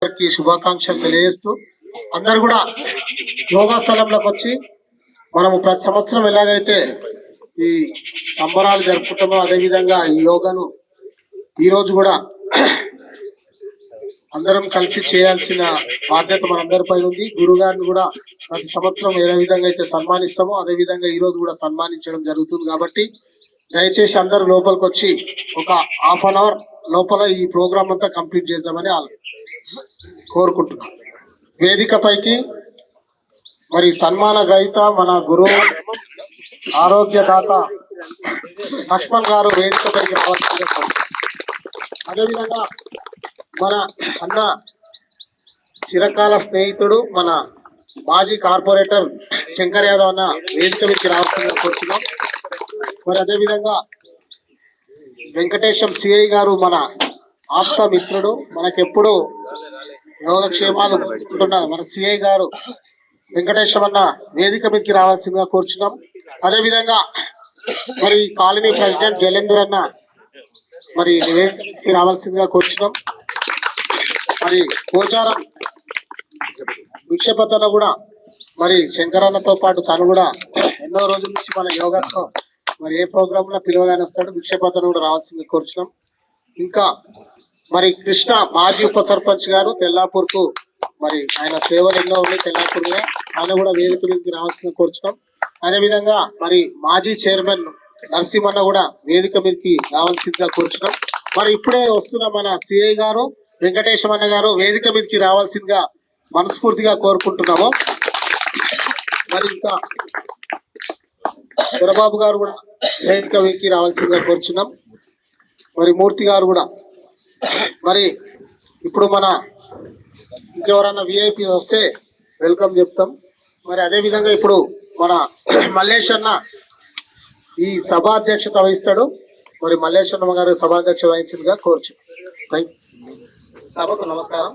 శుభాకాంక్షలు తెలియజేస్తూ అందరు కూడా యోగా స్థలంలోకి వచ్చి మనము ప్రతి సంవత్సరం ఎలాగైతే ఈ సంబరాలు జరుపుకుంటామో అదేవిధంగా ఈ యోగాను ఈరోజు కూడా అందరం కలిసి చేయాల్సిన బాధ్యత మనందరిపై ఉంది. గురుగారిని కూడా ప్రతి సంవత్సరం ఏ విధంగా అయితే సన్మానిస్తామో అదే విధంగా ఈ రోజు కూడా సన్మానించడం జరుగుతుంది. కాబట్టి దయచేసి అందరూ లోపలికి వచ్చి ఒక హాఫ్ అన్ అవర్ లోపల ఈ ప్రోగ్రామ్ అంతా కంప్లీట్ చేద్దామని కోరుకుంటున్నాం. వేదికపైకి మరి సన్మాన గ్రహీత మన గురువు ఆరోగ్యదాత లక్ష్మణ్ గారు వేదికపైకి రావాల్సిందిగా అదేవిధంగా మన అన్న చిరకాల స్నేహితుడు మన మాజీ కార్పొరేటర్ శంకర్ యాదవ్ అన్న వేదిక మీదకి రావాల్సిందిగా కోరుతున్నాం. మరి అదేవిధంగా వెంకటేశం సిఐ గారు మన ఆప్త మిత్రుడు, మనకెప్పుడు యోగక్షేమాలు మన సిఐ గారు వెంకటేశం అన్న వేదిక మీదకి రావాల్సిందిగా కోరుచున్నాం. అదేవిధంగా మరి కాలనీ ప్రెసిడెంట్ జలేందర్ అన్న మరి వేదికకి రావాల్సిందిగా కోరుచున్నాం. మరి పోచారం భిక్షపతన కూడా మరి శంకరన్నతో పాటు తను కూడా ఎన్నో రోజుల నుంచి మన యోగాతో మరి ఏ ప్రోగ్రామ్ లో పిలువగానే వస్తాడు. భిక్షపతన కూడా రావాల్సింది కోరుచున్నాం. ఇంకా మరి కృష్ణ మాజీ ఉప సర్పంచ్ గారు తెల్లాపూర్ కు మరి ఆయన సేవలు ఎన్నో ఉన్నాయి తెల్లాపూర్ గా, ఆయన కూడా వేదిక మీదకి రావాల్సింది కోరుచున్నాం. అదేవిధంగా మరి మాజీ చైర్మన్ నరసింహన్న కూడా వేదిక మీదకి రావాల్సిందిగా కోరుచున్నాం. మరి ఇప్పుడే వస్తున్న మన సిఐ గారు వెంకటేశం అన్న గారు వేదిక మీదకి రావాల్సిందిగా మనస్ఫూర్తిగా కోరుకుంటున్నాము. మరి ఇంకా దొరబాబు గారు కూడా వేదిక మీదకి రావాల్సిందిగా కోరుచున్నాం. మరి మూర్తి గారు కూడా మరి ఇప్పుడు మన ఇంకెవరన్నా విఐపి వస్తే వెల్కమ్ చెప్తాం. మరి అదే విధంగా ఇప్పుడు మన మల్లేష్ అన్న ఈ సభాధ్యక్షత వహిస్తాడు. మరి మల్లేష్ అన్న గారు సభాధ్యక్ష వహించిందిగా కోరుచు. సభకు నమస్కారం.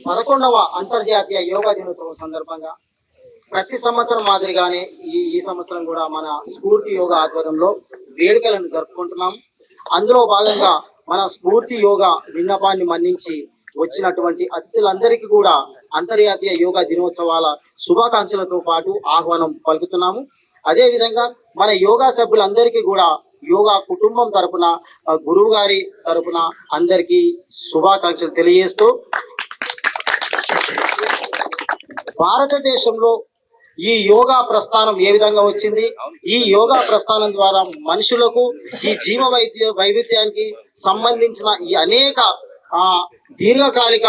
11వ అంతర్జాతీయ యోగా దినోత్సవం సందర్భంగా ప్రతి సంవత్సరం మాదిరిగానే ఈ సంవత్సరం కూడా మన స్ఫూర్తి యోగా ఆధ్వర్యంలో వేడుకలను జరుపుకుంటున్నాం. అందులో భాగంగా మన స్ఫూర్తి యోగా విన్నపాన్ని మన్నించి వచ్చినటువంటి అతిథులందరికీ కూడా అంతర్జాతీయ యోగా దినోత్సవాల శుభాకాంక్షలతో పాటు ఆహ్వానం పలుకుతున్నాము. అదే విధంగా మన యోగా సభ్యులందరికీ కూడా యోగా కుటుంబం తరపున గురువు గారి తరపున అందరికీ శుభాకాంక్షలు తెలియజేస్తూ, భారతదేశంలో ఈ యోగా ప్రస్థానం ఏ విధంగా వచ్చింది, ఈ యోగా ప్రస్థానం ద్వారా మనుషులకు ఈ జీవ వైవిధ్యానికి సంబంధించిన ఈ అనేక దీర్ఘకాలిక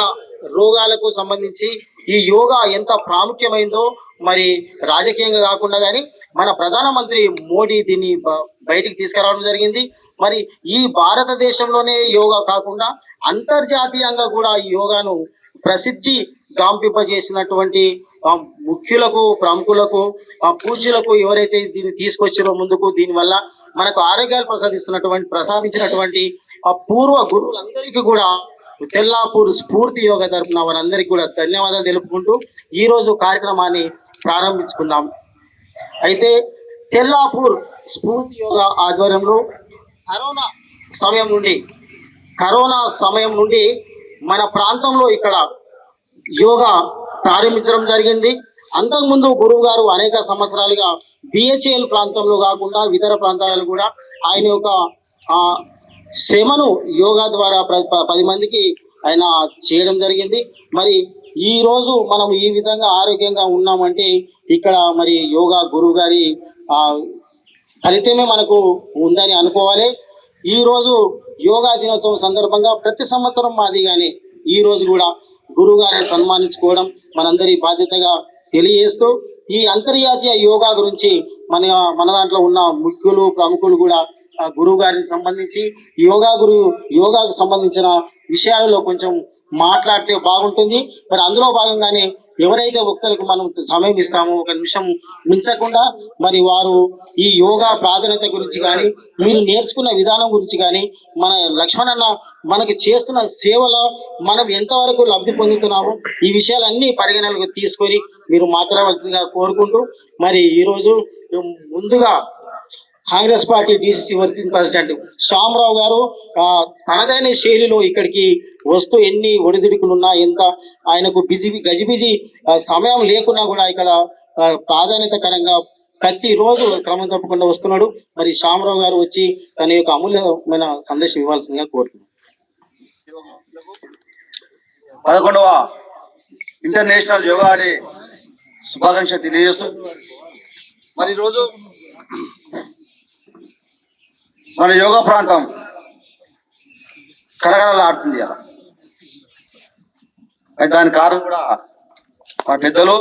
రోగాలకు సంబంధించి ఈ యోగా ఎంత ప్రాముఖ్యమైందో మరి రాజకీయంగా కాకుండా కానీ మన ప్రధానమంత్రి మోడీ దీన్ని బయటికి తీసుకురావడం జరిగింది. మరి ఈ భారతదేశంలోనే యోగా కాకుండా అంతర్జాతీయంగా కూడా ఈ యోగాను ప్రసిద్ధి గాంపింపజేసినటువంటి ముఖ్యులకు, ప్రముఖులకు, పూజ్యులకు ఎవరైతే దీన్ని తీసుకొచ్చారో ముందుకు, దీనివల్ల మనకు ఆరోగ్యాలు ప్రసాదించినటువంటి పూర్వ గురువులందరికీ కూడా తెల్లాపూర్ స్ఫూర్తి యోగా తరపున వారందరికీ కూడా ధన్యవాదాలు తెలుపుకుంటూ ఈ రోజు కార్యక్రమాన్ని ప్రారంభించుకుందాం. అయితే తెల్లాపూర్ స్ఫూర్తి యోగా ఆధ్వర్యంలో కరోనా సమయం నుండి మన ప్రాంతంలో ఇక్కడ యోగా ప్రారంభించడం జరిగింది. అంతకుముందు గురువు గారు అనేక సంవత్సరాలుగా బిహెచ్ఎల్ ప్రాంతంలో కాకుండా ఇతర ప్రాంతాలలో కూడా ఆయన యొక్క శ్రమను యోగా ద్వారా 10 మందికి ఆయన చేయడం జరిగింది. మరి ఈ రోజు మనం ఈ విధంగా ఆరోగ్యంగా ఉన్నామంటే ఇక్కడ మరి యోగా గురువు గారి ఫలితమే మనకు ఉందని అనుకోవాలి. ఈ రోజు యోగా దినోత్సవం సందర్భంగా ప్రతి సంవత్సరం మాదిగానే ఈ రోజు కూడా గురువు గారిని సన్మానించుకోవడం మనందరి బాధ్యతగా తెలియజేస్తూ, ఈ అంతర్జాతీయ యోగా గురించి మన దాంట్లో ఉన్న ముఖ్యులు, ప్రముఖులు కూడా గురువు గారికి సంబంధించి యోగాకు సంబంధించిన విషయాలలో కొంచెం మాట్లాడితే బాగుంటుంది. మరి అందులో భాగంగానే ఎవరైతే భక్తులకు మనం సమయం ఇస్తామో 1 నిమిషం మించకుండా మరి వారు ఈ యోగా ప్రాధాన్యత గురించి కానీ, మీరు నేర్చుకున్న విధానం గురించి కానీ, మన లక్ష్మణన్న మనకి చేస్తున్న సేవలో మనం ఎంతవరకు లబ్ధి పొందుతున్నామో ఈ విషయాలన్నీ పరిగణనకు తీసుకొని మీరు మాట్లాడవలసిందిగా కోరుకుంటూ, మరి ఈరోజు ముందుగా Congress party DCC working president Shyamrao గారు తనదైన శైలిలో ఇక్కడికి వస్తూ ఎన్ని ఒడిదుడుకులున్నా ఎంత ఆయనకు గజిబిజి సమయం లేకున్నా కూడా ఇక్కడ ప్రాధాన్యతకరంగా ప్రతిరోజు క్రమం తప్పకుండా వస్తున్నాడు. మరి శ్యామరావు గారు వచ్చి తన యొక్క అమూల్యమైన సందేశం ఇవ్వాల్సిందిగా కోరుతున్నాను. 11వ ఇంటర్నేషనల్ యోగా డే శుభాకాంక్షలు తెలియజేస్తూ మరి ఈరోజు మన యోగా ప్రాంతం కరకరలాడుతుంది అలా. దాని కారణం కూడా మన పెద్దలు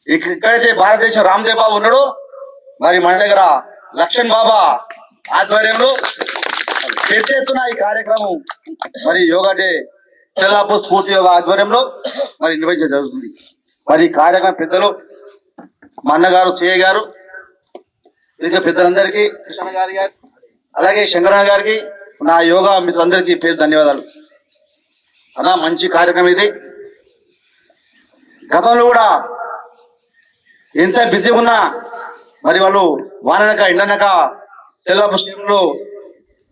ఎక్కడైతే భారతదేశం రామ్దేవ్ బాబు ఉన్నాడో మరి మన దగ్గర లక్ష్మణ్ బాబా ఆధ్వర్యంలో పెద్ద ఎత్తున ఈ కార్యక్రమం మరి యోగా డే తెల్లాపూర్ స్ఫూర్తి యోగా ఆధ్వర్యంలో మరి నిర్వహించడం జరుగుతుంది. మరి ఈ కార్యక్రమం పెద్దలు మా అన్నగారు సిఐ గారు ఇంకా పెద్దలందరికీ కృష్ణ గారి అలాగే శంకరన్న గారికి నా యోగా మిత్రులందరికీ పేరు ధన్యవాదాలు. అలా మంచి కార్యక్రమం ఇది. గతంలో కూడా ఎంత బిజీ ఉన్నా మరి వాళ్ళు వాననక ఎండనక తెల్లాపూర్ స్టేడియంలో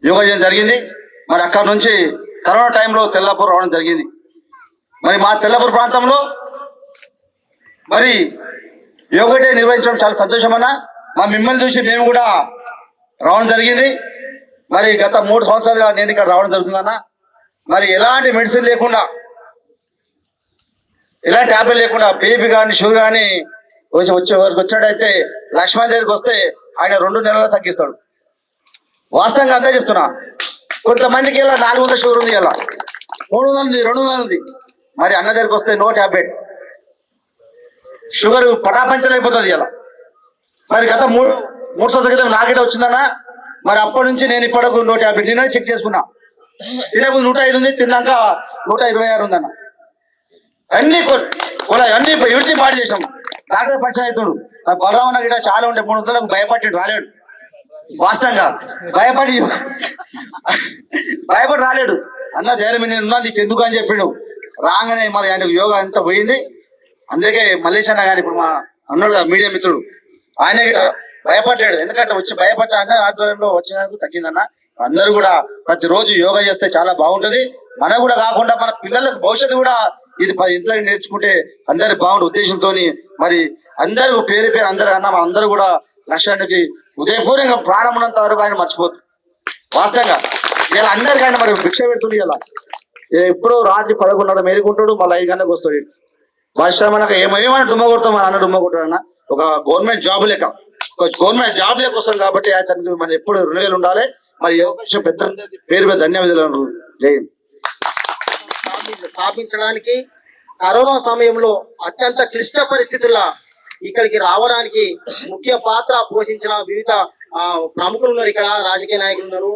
యోగా చేయడం జరిగింది. మరి అక్కడ నుంచి కరోనా టైంలో తెల్లాపూర్ రావడం జరిగింది. మరి మా తెల్లాపూర్ ప్రాంతంలో మరి యోగా డే నిర్వహించడం చాలా సంతోషమన్నా. మా మిమ్మల్ని చూసి మేము కూడా రావడం జరిగింది. మరి గత 3 సంవత్సరాలుగా నేను ఇక్కడ రావడం జరుగుతుందన్న. మరి ఎలాంటి మెడిసిన్ లేకుండా ఎలాంటి ట్యాబ్లెట్ లేకుండా బేబీ కానీ షుగర్ కానీ వచ్చాడైతే లక్ష్మణ్ దగ్గరికి వస్తే ఆయన 2 నెలల్లో తగ్గిస్తాడు. వాస్తవంగా అంతే చెప్తున్నా. కొంతమందికి ఇలా 400 షుగర్ ఉంది, ఇలా 300 ఉంది, 200 ఉంది. మరి అన్న దగ్గరికి వస్తే నో ట్యాబ్లెట్, షుగర్ పటాపంచలైపోతుంది ఇలా. మరి గత 3 సంవత్సరాల క్రితం నాకేట వచ్చిందన్న. మరి అప్పటి నుంచి నేను ఇప్పటికు 150 నిన్న చెక్ చేసుకున్నా. తినకు 105 ఉంది, తిన్నాక 126 ఉందన్న. అన్ని అన్ని విడిచి పాటు చేసాం. డాక్టర్ పరిచయం అవుతాడు. బలరామన్న గిట చాలా ఉండే 300లకు భయపడి రాలేడు. వాస్తవంగా భయపడి రాలేడు. అన్న ధైర్యం నేను ఉన్నా, నీకు ఎందుకు అని చెప్పాడు. రాగానే మరి ఆయన యోగా అంతా పోయింది. అందుకే మల్లేష్ అన్న గారు ఇప్పుడు మా అన్నాడు మీడియా మిత్రుడు, ఆయన గిట భయపడ్డాడు. ఎందుకంటే వచ్చి భయపడ్డా అన్న ఆధ్వర్యంలో వచ్చినందుకు తగ్గిందన్న. అందరూ కూడా ప్రతిరోజు యోగా చేస్తే చాలా బాగుంటది. మనకు కూడా కాకుండా మన పిల్లలకు భవిష్యత్తు కూడా ఇది 10 ఇంట్లో నేర్చుకుంటే అందరు బాగుండే ఉద్దేశంతో మరి అందరూ పేరు అందరూ అన్న అందరూ కూడా లక్ష్యానికి ఉదయపూర్వంగా ప్రారంభంత వరకు ఆయన మర్చిపోతుంది. వాస్తవంగా ఇలా అందరికీ ఆయన మరి భిక్ష పెడుతుంది. ఇలా ఎప్పుడో రాత్రి 11:30 మేలుకుంటాడు, మళ్ళీ 5 గంటలకు వస్తాడు. పరిశ్రమలకు ఏమైనా డుమ్మ కొడతాం, మన అన్న డుమ్మ కొట్టాడన్న. ఒక గవర్నమెంట్ జాబ్ లెక్క వస్తాం కాబట్టి అతనికి మనం ఎప్పుడు 2 ఉండాలి. మరి పెద్ద పేరు ధన్యవాదాలు. జై హింద్. స్థాపించడానికి కరోనా సమయంలో అత్యంత క్లిష్ట పరిస్థితుల్లో ఇక్కడికి రావడానికి ముఖ్య పాత్ర పోషించిన వివిధ ప్రముఖులు ఉన్నారు. ఇక్కడ రాజకీయ నాయకులు ఉన్నారు,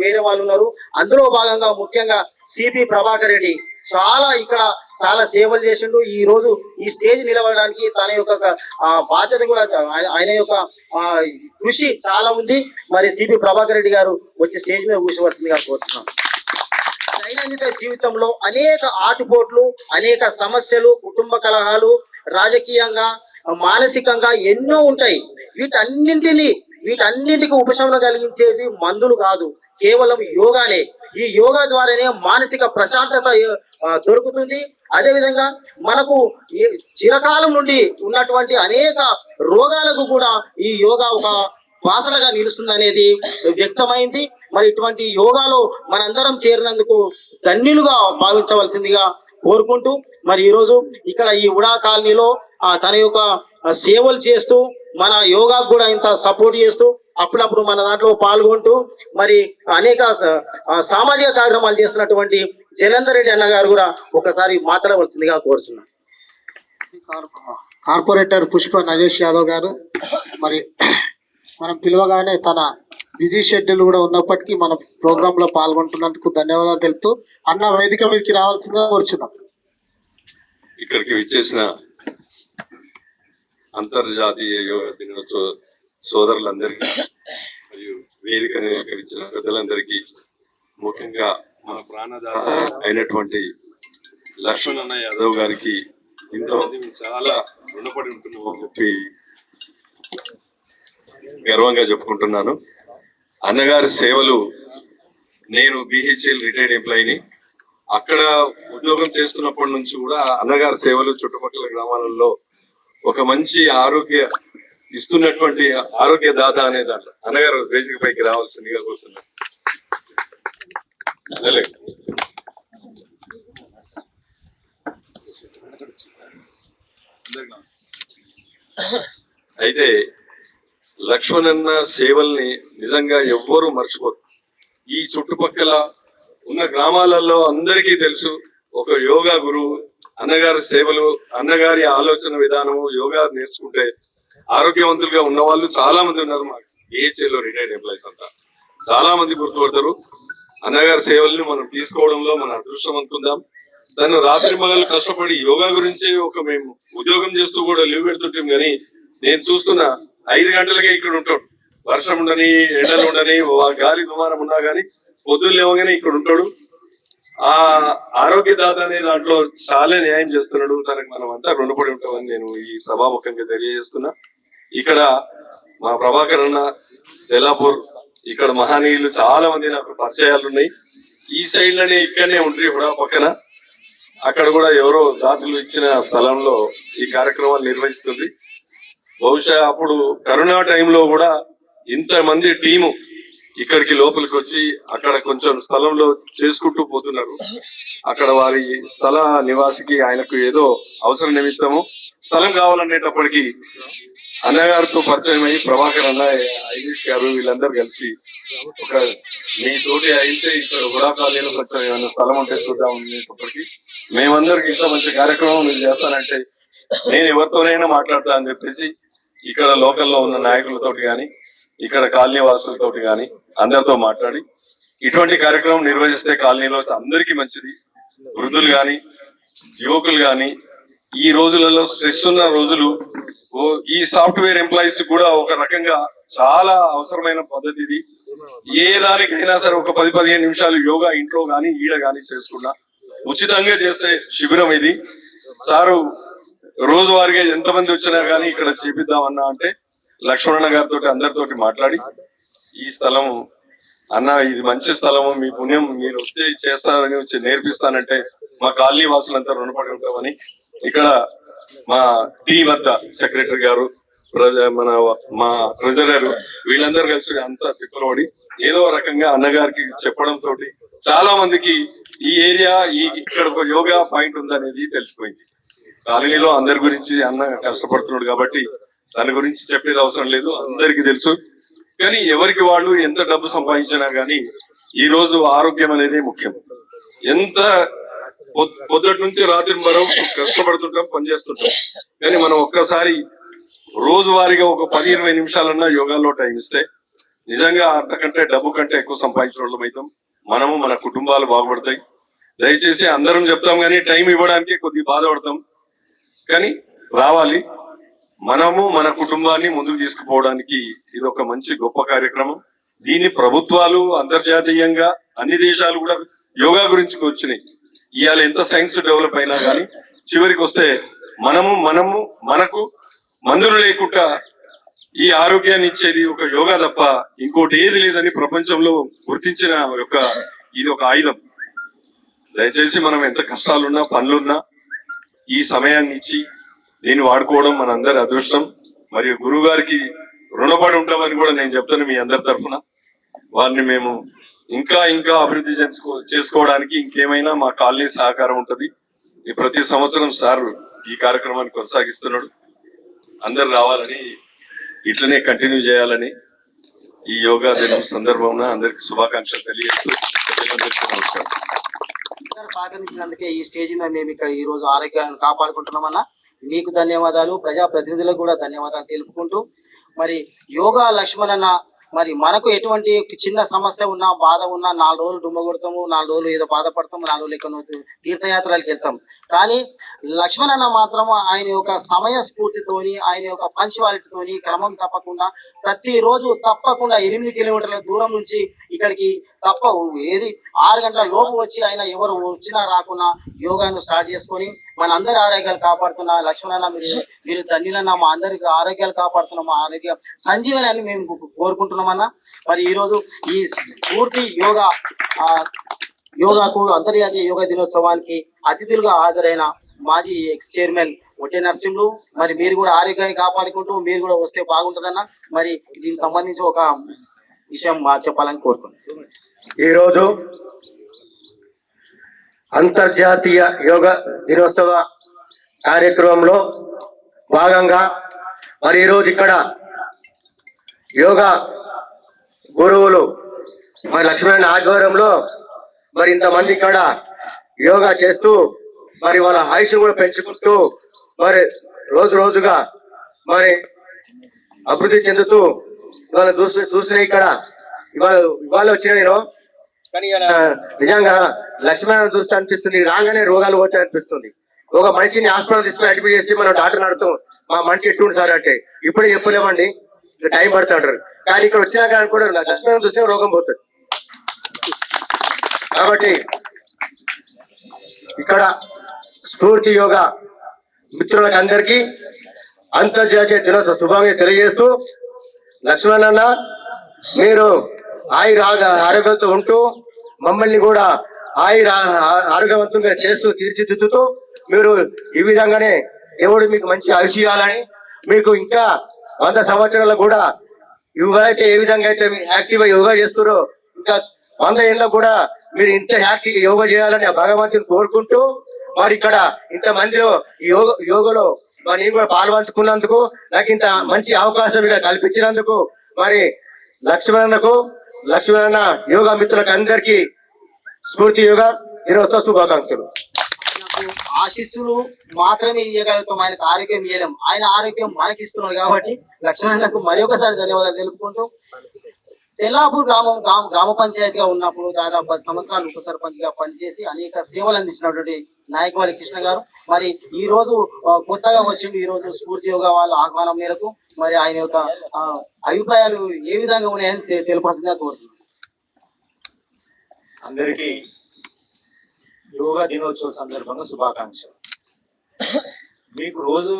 వేరే వాళ్ళు ఉన్నారు. అందులో భాగంగా ముఖ్యంగా సిపి ప్రభాకర్ రెడ్డి చాలా సేవలు చేసిండు. ఈ రోజు ఈ స్టేజ్ నిలబడడానికి తన యొక్క బాధ్యత కూడా, ఆయన యొక్క కృషి చాలా ఉంది. మరి సిపి ప్రభాకర్ రెడ్డి గారు వచ్చి స్టేజ్ మీద కూర్చోవలసిందిగా కోరుతున్నాను. దైనందిన జీవితంలో అనేక ఆటుపోట్లు, అనేక సమస్యలు, కుటుంబ కలహాలు, రాజకీయంగా మానసికంగా ఎన్నో ఉంటాయి. వీటన్నింటికి ఉపశమనం కలిగించేవి మందులు కాదు, కేవలం యోగానే. ఈ యోగా ద్వారానే మానసిక ప్రశాంతత దొరుకుతుంది. అదేవిధంగా మనకు చిరకాలం నుండి ఉన్నటువంటి అనేక రోగాలకు కూడా ఈ యోగా ఒక వాసనగా నిలుస్తుంది అనేది వ్యక్తమైంది. మరి ఇటువంటి యోగాలో మనందరం చేరినందుకు ధన్యులుగా భావించవలసిందిగా కోరుకుంటూ, మరి ఈరోజు ఇక్కడ ఈ ఉడా కాలనీలో తన యొక్క సేవలు చేస్తూ, మన యోగాకు కూడా ఇంత సపోర్ట్ చేస్తూ, అప్పుడప్పుడు మన దాంట్లో పాల్గొంటూ, మరి అనేక సామాజిక కార్యక్రమాలు చేస్తున్నటువంటి జలంధర్ రెడ్డి అన్న గారు కూడా ఒకసారి మాట్లాడవలసిందిగా కోరుతున్నాను. కార్పొరేటర్ పుష్ప నగేష్ యాదవ్ గారు మరి మనం పిలవగానే తన బిజీ షెడ్యూల్ కూడా ఉన్నప్పటికీ మన ప్రోగ్రామ్ లో పాల్గొంటున్నందుకు ధన్యవాదాలు తెలుపుతూ అన్న వేదిక మీదకి రావాల్సిందిగా కోరుచున్నాం. ఇక్కడికి విచ్చేసిన అంతర్జాతీయ యోగా దినోత్సవ సోదరులందరికీ మరియు వేదికను ఇచ్చిన పెద్దలందరికీ, ముఖ్యంగా మన ప్రాణదాత అయినటువంటి లక్ష్మణ్ యాదవ్ గారికి ఇంతమంది చాలా రుణపడి ఉంటున్నామని చెప్పి గర్వంగా చెప్పుకుంటున్నాను. అన్నగారి సేవలు, నేను బిహెచ్ఎల్ రిటైర్డ్ ఎంప్లాయీని, అక్కడ ఉద్యోగం చేస్తున్నప్పటి నుంచి కూడా అన్నగారి సేవలు చుట్టుపక్కల గ్రామాలలో ఒక మంచి ఆరోగ్య ఇస్తున్నటువంటి ఆరోగ్య దాత అనే దాంట్లో అన్నగారు వేదిక పైకి రావాల్సిందిగా కోరుతున్నాను. అయితే లక్ష్మణన్న సేవల్ని నిజంగా ఎవ్వరూ మర్చిపోరు. ఈ చుట్టుపక్కల ఉన్న గ్రామాలలో అందరికీ తెలుసు ఒక యోగా గురువు అన్నగారి సేవలు, అన్నగారి ఆలోచన విధానము, యోగా నేర్చుకుంటే ఆరోగ్యవంతులుగా ఉన్న వాళ్ళు చాలా మంది ఉన్నారు. మా బిహెచ్ఏలో రిటైర్డ్ ఎంప్లాయీస్ అంతా చాలా మంది గుర్తుపడతారు. అన్నగారి సేవల్ని మనం తీసుకోవడంలో మన అదృష్టం అనుకుందాం. దాన్ని రాత్రి మగలు కష్టపడి యోగా గురించి మేము ఉద్యోగం చేస్తూ కూడా లీవ్ పెడుతుంటాం. కానీ నేను చూస్తున్న 5 గంటలకే ఇక్కడ ఉంటాడు. వర్షం ఉండని, ఎండలు ఉండని, గాలి దుమారం ఉన్నా గానీ పొద్దున్న లేవగానే ఇక్కడ ఉంటాడు. ఆ ఆరోగ్య దాత అనే దాంట్లో చాలా న్యాయం చేస్తున్నాడు. తనకు మనం అంతా రుణపడి ఉంటామని నేను ఈ సభాముఖంగా తెలియజేస్తున్నా. ఇక్కడ మా ప్రభాకర్ అన్న తెల్లాపూర్, ఇక్కడ మహనీయులు చాలా మంది నాకు పరిచయాలు ఉన్నాయి. ఈ సైడ్ లోనే ఇక్కడనే ఉంటారు కూడా పక్కన. అక్కడ కూడా ఎవరో దాతలు ఇచ్చిన స్థలంలో ఈ కార్యక్రమాలు నిర్వహిస్తుంది. బహుశా అప్పుడు కరోనా టైంలో కూడా ఇంతమంది టీము ఇక్కడికి లోపలికి వచ్చి అక్కడ కొంచెం స్థలంలో చేసుకుంటూ పోతున్నారు. అక్కడ వారి స్థల నివాసికి ఆయనకు ఏదో అవసర నిమిత్తము స్థలం కావాలనేటప్పటికీ అన్నగారితో పరిచయం అయ్యి ప్రభాకర్ అన్న, ఐరీష్ గారు వీళ్ళందరూ కలిసి ఒక మీ తోటి అయితే ఇక్కడ హుడా కాలనీలో కొంచెం ఏమైనా స్థలం ఉంటే చూద్దాం అనేటప్పటికీ మేమందరికి ఇంత మంచి కార్యక్రమం మీరు చేస్తానంటే నేను ఎవరితోనైనా మాట్లాడతా అని చెప్పేసి ఇక్కడ లోకల్లో ఉన్న నాయకులతోటి కానీ ఇక్కడ కాలనీ వాసులతోటి కానీ అందరితో మాట్లాడి ఇటువంటి కార్యక్రమం నిర్వహిస్తే కాలనీలో అందరికీ మంచిది. వృద్ధులు కానీ యువకులు కానీ ఈ రోజులలో స్ట్రెస్ ఉన్న రోజులు, ఈ సాఫ్ట్వేర్ ఎంప్లాయీస్ కూడా ఒక రకంగా చాలా అవసరమైన పద్ధతి ఇది. ఏ దానికైనా సరే ఒక 10-15 నిమిషాలు యోగా ఇంట్లో గానీ ఈడ గానీ చేసుకున్నా ఉచితంగా చేసే శిబిరం ఇది. సారు రోజువారీగా ఎంతమంది వచ్చినా గానీ ఇక్కడ చేపిద్దామన్నా అంటే లక్ష్మణ గారితో అందరితోటి మాట్లాడి ఈ స్థలము అన్న ఇది మంచి స్థలము, మీ పుణ్యం, మీరు వస్తే చేస్తారని వచ్చి నేర్పిస్తానంటే మా కాలనీ వాసులంతా రుణపడి ఉంటామని ఇక్కడ మా టీం అంతా సెక్రటరీ గారు, మా ట్రెజరర్ వీళ్ళందరూ కలిసి అంతా తిప్పలబడి ఏదో రకంగా అన్నగారికి చెప్పడం తోటి చాలా మందికి ఈ ఏరియా ఇక్కడ ఒక యోగా పాయింట్ ఉందనేది తెలిసిపోయింది. కాలనీలో అందరి గురించి అన్న కష్టపడుతున్నాడు కాబట్టి దాని గురించి చెప్పేది అవసరం లేదు, అందరికీ తెలుసు. కానీ ఎవరికి వాళ్ళు ఎంత డబ్బు సంపాదించినా గానీ ఈ రోజు ఆరోగ్యం అనేది ముఖ్యం. ఎంత పొద్దుటి నుంచి రాత్రి వరకు కష్టపడుతుంటాం, పనిచేస్తుంటాం. కానీ మనం ఒక్కసారి రోజువారీగా ఒక 10-20 నిమిషాలన్నా యోగాలో టైం ఇస్తే నిజంగా అంతకంటే డబ్బు కంటే ఎక్కువ సంపాదించిన వాళ్ళం అవుతాం. మనము మన కుటుంబాలు బాగుపడతాయి. దయచేసి అందరం చెప్తాం కానీ టైం ఇవ్వడానికి కొద్దిగా బాధపడతాం. కానీ రావాలి, మనము మన కుటుంబాన్ని ముందుకు తీసుకుపోవడానికి ఇది ఒక మంచి గొప్ప కార్యక్రమం. దీన్ని ప్రభుత్వాలు అంతర్జాతీయంగా అన్ని దేశాలు కూడా యోగా గురించి వచ్చినాయి. ఇవాళ ఎంత సైన్స్ డెవలప్ అయినా కానీ చివరికి వస్తే మనకు మందులు లేకుండా ఈ ఆరోగ్యాన్ని ఇచ్చేది ఒక యోగా తప్ప ఇంకోటి ఏది లేదని ప్రపంచంలో గుర్తించిన ఇది ఒక ఆయుధం. దయచేసి మనం ఎంత కష్టాలున్నా పనులున్నా ఈ సమయాన్ని ఇచ్చి దీన్ని వాడుకోవడం మన అందరి అదృష్టం. మరియు గురువు గారికి రుణపడి ఉంటామని కూడా నేను చెప్తాను మీ అందరి తరఫున. వారిని మేము ఇంకా అభివృద్ధి చేసుకోవడానికి ఇంకేమైనా మా కాలనీ సహకారం ఉంటది. ఈ ప్రతి సంవత్సరం సార్ ఈ కార్యక్రమాన్ని కొనసాగిస్తున్నాడు. అందరు రావాలని, ఇట్లనే కంటిన్యూ చేయాలని ఈ యోగా దినం సందర్భంగా అందరికి శుభాకాంక్షలు తెలియజేస్తూ నమస్కారం. సహకరించినందుకే ఈ స్టేజ్ మీద మేము ఇక్కడ ఈ రోజు ఆరోగ్యాన్ని కాపాడుకుంటున్నామన్నా. మీకు ధన్యవాదాలు, ప్రజాప్రతినిధులకు కూడా ధన్యవాదాలు తెలుపుకుంటూ, మరి యోగా లక్ష్మణన్న మరి మనకు ఎటువంటి చిన్న సమస్య ఉన్నా, బాధ ఉన్నా 4 రోజులు డుమ్మ కొడతాము, 4 రోజులు ఏదో బాధపడతాము, 4 రోజులు ఎక్కడ తీర్థయాత్రలకు వెళ్తాం. కానీ లక్ష్మణన్న మాత్రం ఆయన యొక్క సమయ స్ఫూర్తితోని, ఆయన యొక్క పంచువాలిటీతోని క్రమం తప్పకుండా ప్రతిరోజు తప్పకుండా 8 కిలోమీటర్ల దూరం నుంచి ఇక్కడికి ఏది 6 గంటల లోపు వచ్చి ఆయన ఎవరు వచ్చినా రాకున్నా యోగాను స్టార్ట్ చేసుకొని మన అందరి ఆరోగ్యాలు కాపాడుతున్నా లక్ష్మణ మీరు ధన్యులన్నా, మా అందరికి ఆరోగ్యాలు కాపాడుతున్నా, మా ఆరోగ్య సంజీవని అని మేము కోరుకుంటున్నామన్నా. మరి ఈరోజు ఈ పూర్తి యోగాకు అంతర్జాతీయ యోగా దినోత్సవానికి అతిథులుగా హాజరైన మాజీ ఎక్స్ చైర్మన్ ఒట్టే నరసింహులు, మరి మీరు కూడా ఆరోగ్యాన్ని కాపాడుకుంటూ మీరు కూడా వస్తే బాగుంటుందన్న. మరి దీనికి సంబంధించి ఒక విషయం చెప్పాలని కోరుకుంటున్నాను. ఈరోజు అంతర్జాతీయ యోగా దినోత్సవ కార్యక్రమంలో భాగంగా మరి ఈరోజు ఇక్కడ యోగా గురువులు మరి లక్ష్మణ ఆధ్వర్యంలో మరి ఇంతమంది ఇక్కడ యోగా చేస్తూ మరి వాళ్ళ ఆయుష్ కూడా పెంచుకుంటూ మరి రోజు రోజుగా మరి అభివృద్ధి చెందుతూ ఇవాళ చూసిన ఇక్కడ ఇవాళ వచ్చిన నేను కానీ నిజంగా లక్ష్మణ చూస్తే అనిపిస్తుంది, రాగానే రోగాలు పోతాయి అనిపిస్తుంది. ఒక మనిషిని హాస్పిటల్ తీసుకుని అడ్మిట్ చేసి మనం డాక్టర్ అడుగుతాం మా మనిషి ఎట్టుండి సార్ అంటే ఇప్పుడే చెప్పలేమండి, టైం పడుతుంటారు. కానీ ఇక్కడ వచ్చినాక కూడా లక్ష్మణ చూస్తే రోగం పోతుంది. కాబట్టి ఇక్కడ స్ఫూర్తి యోగా మిత్రులకు అందరికీ అంతర్జాతీయ దినోత్సవ శుభాకాంక్షలు తెలియజేస్తూ, లక్ష్మణన్న మీరు ఆరోగ్యంతో ఉంటూ మమ్మల్ని కూడా ఆరోగ్యవంతంగా చేస్తూ తీర్చిదిద్దుతూ మీరు ఈ విధంగానే దేవుడు మీకు మంచి ఆయుష్ ఇవ్వాలని, మీకు ఇంకా 100 సంవత్సరాలు కూడా ఇవైతే ఏ విధంగా అయితే మీరు యాక్టివ్గా యోగా చేస్తారో ఇంకా 100 ఏళ్ళకు కూడా మీరు ఇంత యాక్టివ్ యోగా చేయాలని భగవంతుని కోరుకుంటూ, మరి ఇక్కడ ఇంతమంది యోగలో మరి నేను కూడా పాల్పంచుకున్నందుకు, నాకు ఇంత మంచి అవకాశం ఇక్కడ కల్పించినందుకు మరి లక్ష్మణ యోగా మిత్రులకు అందరికీ స్ఫూర్తి యోగా దినోత్సవ శుభాకాంక్షలు. ఆశీస్సులు మాత్రమే ఇవ్వగలుగుతాం, ఆయనకు ఆరోగ్యం ఇవ్వలేం. ఆయన ఆరోగ్యం మనకిస్తున్నారు కాబట్టి లక్ష్మణకు మరి ఒకసారి ధన్యవాదాలు తెలుపుకుంటూ, తెల్లాపూర్ గ్రామ పంచాయతీగా ఉన్నప్పుడు దాదాపు 10 సంవత్సరాలు ఉప సర్పంచ్ గా పనిచేసి అనేక సేవలు అందించినటువంటి నాయకవారి కృష్ణ గారు మరి ఈ రోజు కొత్తగా వచ్చిండు. ఈ రోజు స్ఫూర్తి యోగా వాళ్ళ ఆహ్వానం మేరకు మరి ఆయన యొక్క అభిప్రాయాలు ఏ విధంగా ఉన్నాయని తెలిపాల్సిందిగా కోరుతున్నాను. అందరికీ యోగా దినోత్సవం సందర్భంగా శుభాకాంక్షలు. మీకు రోజు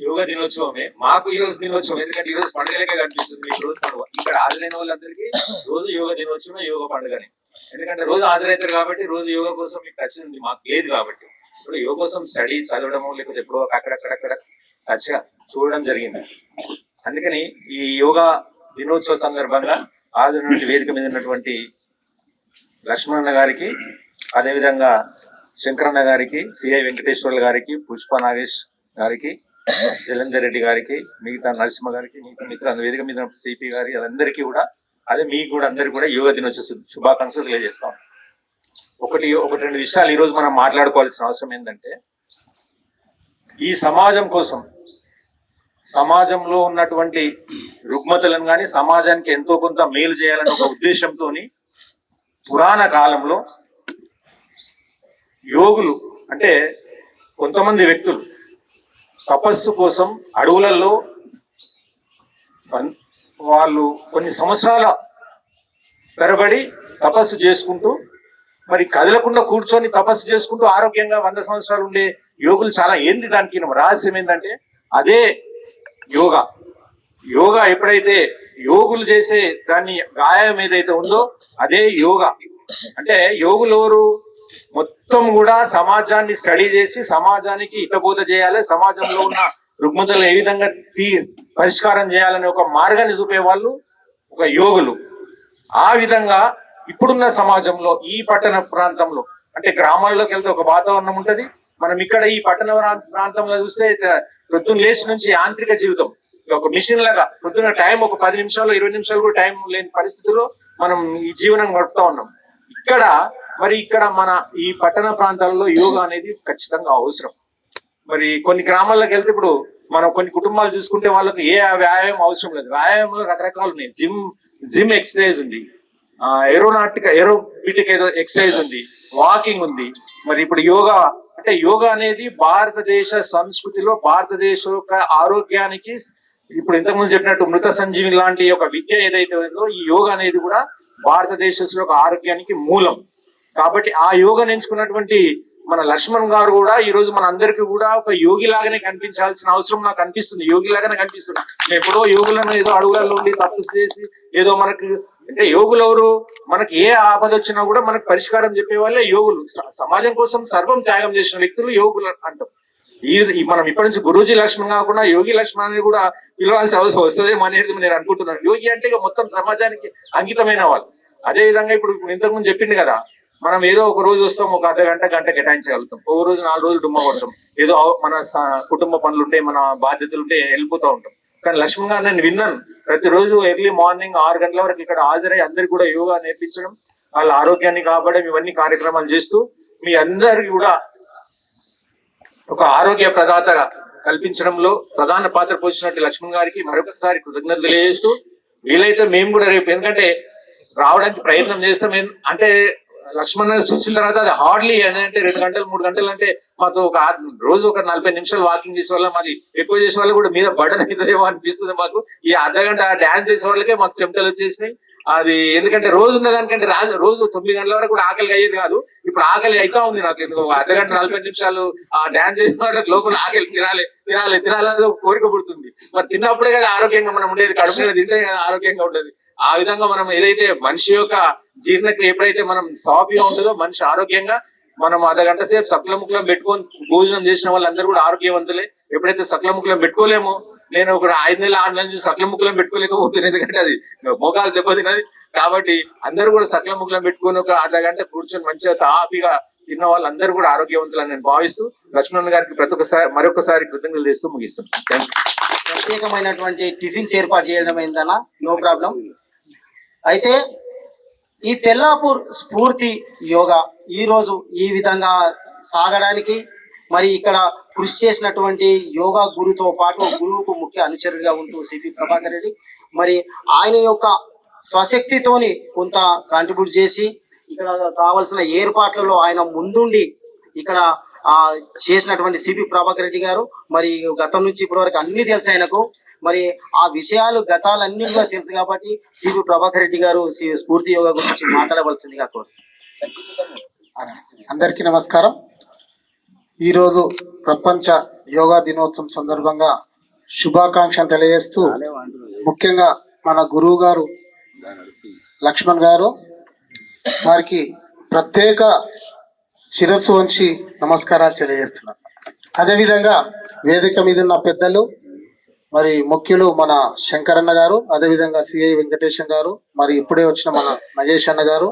యోగా దినోత్సవమే, మాకు ఈ రోజు దినోత్సవం. ఎందుకంటే ఈ రోజు పండుగలకే కనిపిస్తుంది, మీకు రోజు పండుగ. ఇక్కడ హాజరైన వాళ్ళందరికీ రోజు యోగా దినోత్సవం, యోగా పండుగనే. ఎందుకంటే రోజు హాజరవుతారు కాబట్టి రోజు యోగా కోసం మీకు టచ్ ఉంది, మాకు లేదు కాబట్టి. ఇప్పుడు యోగా కోసం స్టడీ చదవడము లేకపోతే ఎప్పుడో అక్కడక్కడ టచ్గా చూడడం జరిగింది. అందుకని ఈ యోగా దినోత్సవ సందర్భంగా హాజరైనటువంటి వేదిక మీద ఉన్నటువంటి లక్ష్మణ గారికి, అదేవిధంగా శంకరన్న గారికి, సిఐ వెంకటేశ్వర్లు గారికి, పుష్ప నాగేష్ గారికి, జలంధర్ రెడ్డి గారికి, మిగతా నరసింహ గారికి, మిగతా మిత్రులు వేదిక మీద సిపి గారి అందరికీ కూడా, అదే మీకు కూడా అందరికీ కూడా యోగా దినోత్సవ శుభాకాంక్షలు తెలియజేస్తాం. ఒకటి రెండు విషయాలు ఈరోజు మనం మాట్లాడుకోవాల్సిన అవసరం ఏంటంటే, ఈ సమాజం కోసం, సమాజంలో ఉన్నటువంటి రుగ్మతలను కానీ సమాజానికి ఎంతో కొంత మేలు చేయాలని ఒక ఉద్దేశంతో పురాణ కాలంలో యోగులు అంటే కొంతమంది వ్యక్తులు తపస్సు కోసం అడవులలో వాళ్ళు కొన్ని సంవత్సరాల తరబడి తపస్సు చేసుకుంటూ, మరి కదలకుండా కూర్చొని తపస్సు చేసుకుంటూ ఆరోగ్యంగా 100 సంవత్సరాలు ఉండే యోగులు చాలా. ఏంది దానికి రహస్యం ఏంటంటే అదే యోగా. యోగా ఎప్పుడైతే యోగులు చేసే దాన్ని వ్యాయామం ఏదైతే ఉందో అదే యోగా. అంటే యోగులు ఎవరు? మొత్తం కూడా సమాజాన్ని స్టడీ చేసి సమాజానికి హితబోధ చేయాలి, సమాజంలో ఉన్న రుగ్మతలు ఏ విధంగా పరిష్కారం చేయాలనే ఒక మార్గాన్ని చూపే వాళ్ళు ఒక యోగులు. ఆ విధంగా ఇప్పుడున్న సమాజంలో ఈ పట్టణ ప్రాంతంలో అంటే గ్రామాల్లోకి వెళ్తే ఒక వాతావరణం ఉంటది. మనం ఇక్కడ ఈ పట్టణ ప్రాంతంలో చూస్తే పొద్దున్న లేచి నుంచి యాంత్రిక జీవితం, ఒక మిషన్ లాగా పొద్దున్న టైం ఒక 10 నిమిషాలు 20 నిమిషాలు కూడా టైం లేని పరిస్థితుల్లో మనం ఈ జీవనం గడుపుతా ఉన్నాం. ఇక్కడ మన ఈ పట్టణ ప్రాంతాలలో యోగా అనేది ఖచ్చితంగా అవసరం. మరి కొన్ని గ్రామాల్లోకి వెళ్తే ఇప్పుడు మనం కొన్ని కుటుంబాలు చూసుకుంటే వాళ్ళకి ఏ వ్యాయామం అవసరం లేదు. వ్యాయామంలో రకరకాలు ఉన్నాయి. జిమ్ ఎక్సర్సైజ్ ఉంది, ఏరోబిటిక్ ఏదో ఎక్సర్సైజ్ ఉంది, వాకింగ్ ఉంది. మరి ఇప్పుడు యోగా అంటే యోగా అనేది భారతదేశ సంస్కృతిలో భారతదేశ యొక్క ఆరోగ్యానికి, ఇప్పుడు ఇంతకుముందు చెప్పినట్టు మృత సంజీవి లాంటి ఒక విద్య ఏదైతే ఉందో ఈ యోగా అనేది కూడా భారతదేశంలో ఒక ఆరోగ్యానికి మూలం. కాబట్టి ఆ యోగా ఎంచుకున్నటువంటి మన లక్ష్మణ్ గారు కూడా ఈ రోజు మన అందరికీ కూడా ఒక యోగి లాగానే కనిపించాల్సిన అవసరం నాకు అనిపిస్తుంది. యోగి లాగానే కనిపిస్తుంది. నేను ఎప్పుడో యోగులను ఏదో అడుగులలో ఉండి తపస్సు చేసి ఏదో మనకు అంటే యోగులు ఎవరు, మనకి ఏ ఆపద వచ్చినా కూడా మనకు పరిష్కారం చెప్పే వాళ్ళే యోగులు. సమాజం కోసం సర్వం త్యాగం చేసిన వ్యక్తులు యోగులు అంటాం. మనం ఇప్పటి నుంచి గురూజీ లక్ష్మణ్ కాకుండా యోగి లక్ష్మణ్ అని కూడా పిలవాల్సిన అవసరం వస్తుందేమో అనేది నేను అనుకుంటున్నాను. యోగి అంటే ఇక మొత్తం సమాజానికి అంకితమైన వాళ్ళు. అదే విధంగా ఇప్పుడు ఇంతకుముందు చెప్పింది కదా, మనం ఏదో ఒక రోజు వస్తాం, ఒక అర్ధ గంట గంట కేటాయించగలుగుతాం, ఒక రోజు 4 రోజులు డుమ్మ కొడతాం, ఏదో మన కుటుంబ పనులుంటే మన బాధ్యతలుంటే వెళ్ళిపోతూ ఉంటాం. కానీ లక్ష్మణ్ గారు నేను విన్నాను, ప్రతిరోజు ఎర్లీ మార్నింగ్ 6 గంటల వరకు ఇక్కడ హాజరై అందరికి కూడా యోగా నేర్పించడం, వాళ్ళ ఆరోగ్యాన్ని కాపాడడం, ఇవన్నీ కార్యక్రమాలు చేస్తూ మీ అందరికి కూడా ఒక ఆరోగ్య ప్రదాతగా కల్పించడంలో ప్రధాన పాత్ర పోషించినట్టు లక్ష్మణ్ గారికి మరొకసారి కృతజ్ఞతలు తెలియజేస్తూ, వీలైతే మేము కూడా రేపు ఎందుకంటే రావడానికి ప్రయత్నం చేస్తాం. అంటే లక్ష్మణ్ చూసిన తర్వాత అది హార్డ్లీ అంటే 2 గంటలు 3 గంటలు అంటే మాతో ఒక రోజు ఒక 40 నిమిషాలు వాకింగ్ చేసే వాళ్ళ, మాది ఎక్కువ చేసే వాళ్ళు కూడా మీద బర్డన్ అవుతుందేమో అనిపిస్తుంది మాకు. ఈ అర్ధ గంట డాన్స్ చేసే వాళ్ళకే మాకు చెమటలు వచ్చేసినాయి. అది ఎందుకంటే రోజు ఉన్నదానికంటే రోజు 9 గంటల వరకు కూడా ఆకలి అయ్యేది కాదు. ఇప్పుడు ఆకలి అవుతా ఉంది నాకు. ఎందుకు అర్ధ గంట 40 నిమిషాలు ఆ డాన్స్ చేసిన వాళ్ళకి లోపల ఆకలి తినాలని కోరిక పుడుతుంది. మరి తిన్నప్పుడే కదా ఆరోగ్యంగా మనం ఉండేది, కడుపు మీద తింటే కదా ఆరోగ్యంగా ఉండేది. ఆ విధంగా మనం ఏదైతే మనిషి యొక్క జీర్ణక్రియ ఎప్పుడైతే మనం సాఫీగా ఉంటుందో, మనిషి ఆరోగ్యంగా మనం అర్ధ గంట సేపు సకల ముక్కలం పెట్టుకొని భోజనం చేసిన వాళ్ళందరూ కూడా ఆరోగ్యవంతులే. ఎప్పుడైతే సకల ముక్కలం పెట్టుకోలేమో, నేను ఒక 5 నెలలు 6 నెలల నుంచి సకల ముక్కలం పెట్టుకోలేకపోతుంది, ఎందుకంటే అది మోకాలు దెబ్బతినది. కాబట్టి అందరూ కూడా సకల ముక్కలం పెట్టుకొని ఒక అర్ధ గంట కూర్చొని మంచిగా తాపీగా తిన్న వాళ్ళందరూ కూడా ఆరోగ్యవంతులని నేను భావిస్తూ లక్ష్మణ్ గారికి మరొకసారి కృతజ్ఞతలు చేస్తూ ముగిస్తున్నాను. ప్రత్యేకమైనటువంటి టిఫిన్స్ ఏర్పాటు చేయడం అయిందన్నా, నో ప్రాబ్లం. అయితే ఈ తెల్లాపూర్ స్ఫూర్తి యోగా ఈ రోజు ఈ విధంగా సాగడానికి మరి ఇక్కడ కృషి చేసినటువంటి యోగా గురుతో పాటు గురువుకు ముఖ్య అనుచరుడిగా ఉంటూ సిపి ప్రభాకర్ రెడ్డి మరి ఆయన యొక్క స్వశక్తితోని కొంత కాంట్రిబ్యూట్ చేసి ఇక్కడ కావాల్సిన ఏర్పాట్లలో ఆయన ముందుండి ఇక్కడ చేసినటువంటి సిపి ప్రభాకర్ రెడ్డి గారు మరి గతం నుంచి ఇప్పటి వరకు అన్ని తెలుసు ఆయనకు. మరి ఆ విషయాలు గతాలన్నీ కూడా తెలుసు కాబట్టి సిపి ప్రభాకర్ రెడ్డి గారు స్ఫూర్తి యోగా గురించి మాట్లాడవలసిందిగా కోరుతున్నాను. అందరికీ నమస్కారం. ఈరోజు ప్రపంచ యోగా దినోత్సవం సందర్భంగా శుభాకాంక్షలు తెలియజేస్తూ, ముఖ్యంగా మన గురువు గారు లక్ష్మణ్ గారు వారికి ప్రత్యేక శిరస్సు వంచి నమస్కారాలు తెలియజేస్తున్నాను. అదేవిధంగా వేదిక మీద ఉన్న పెద్దలు మరి ముఖ్యులు మన శంకరన్న గారు, అదేవిధంగా సిఐ వెంకటేశం గారు, మరి ఇప్పుడే వచ్చిన మన నగేష్ అన్న గారు,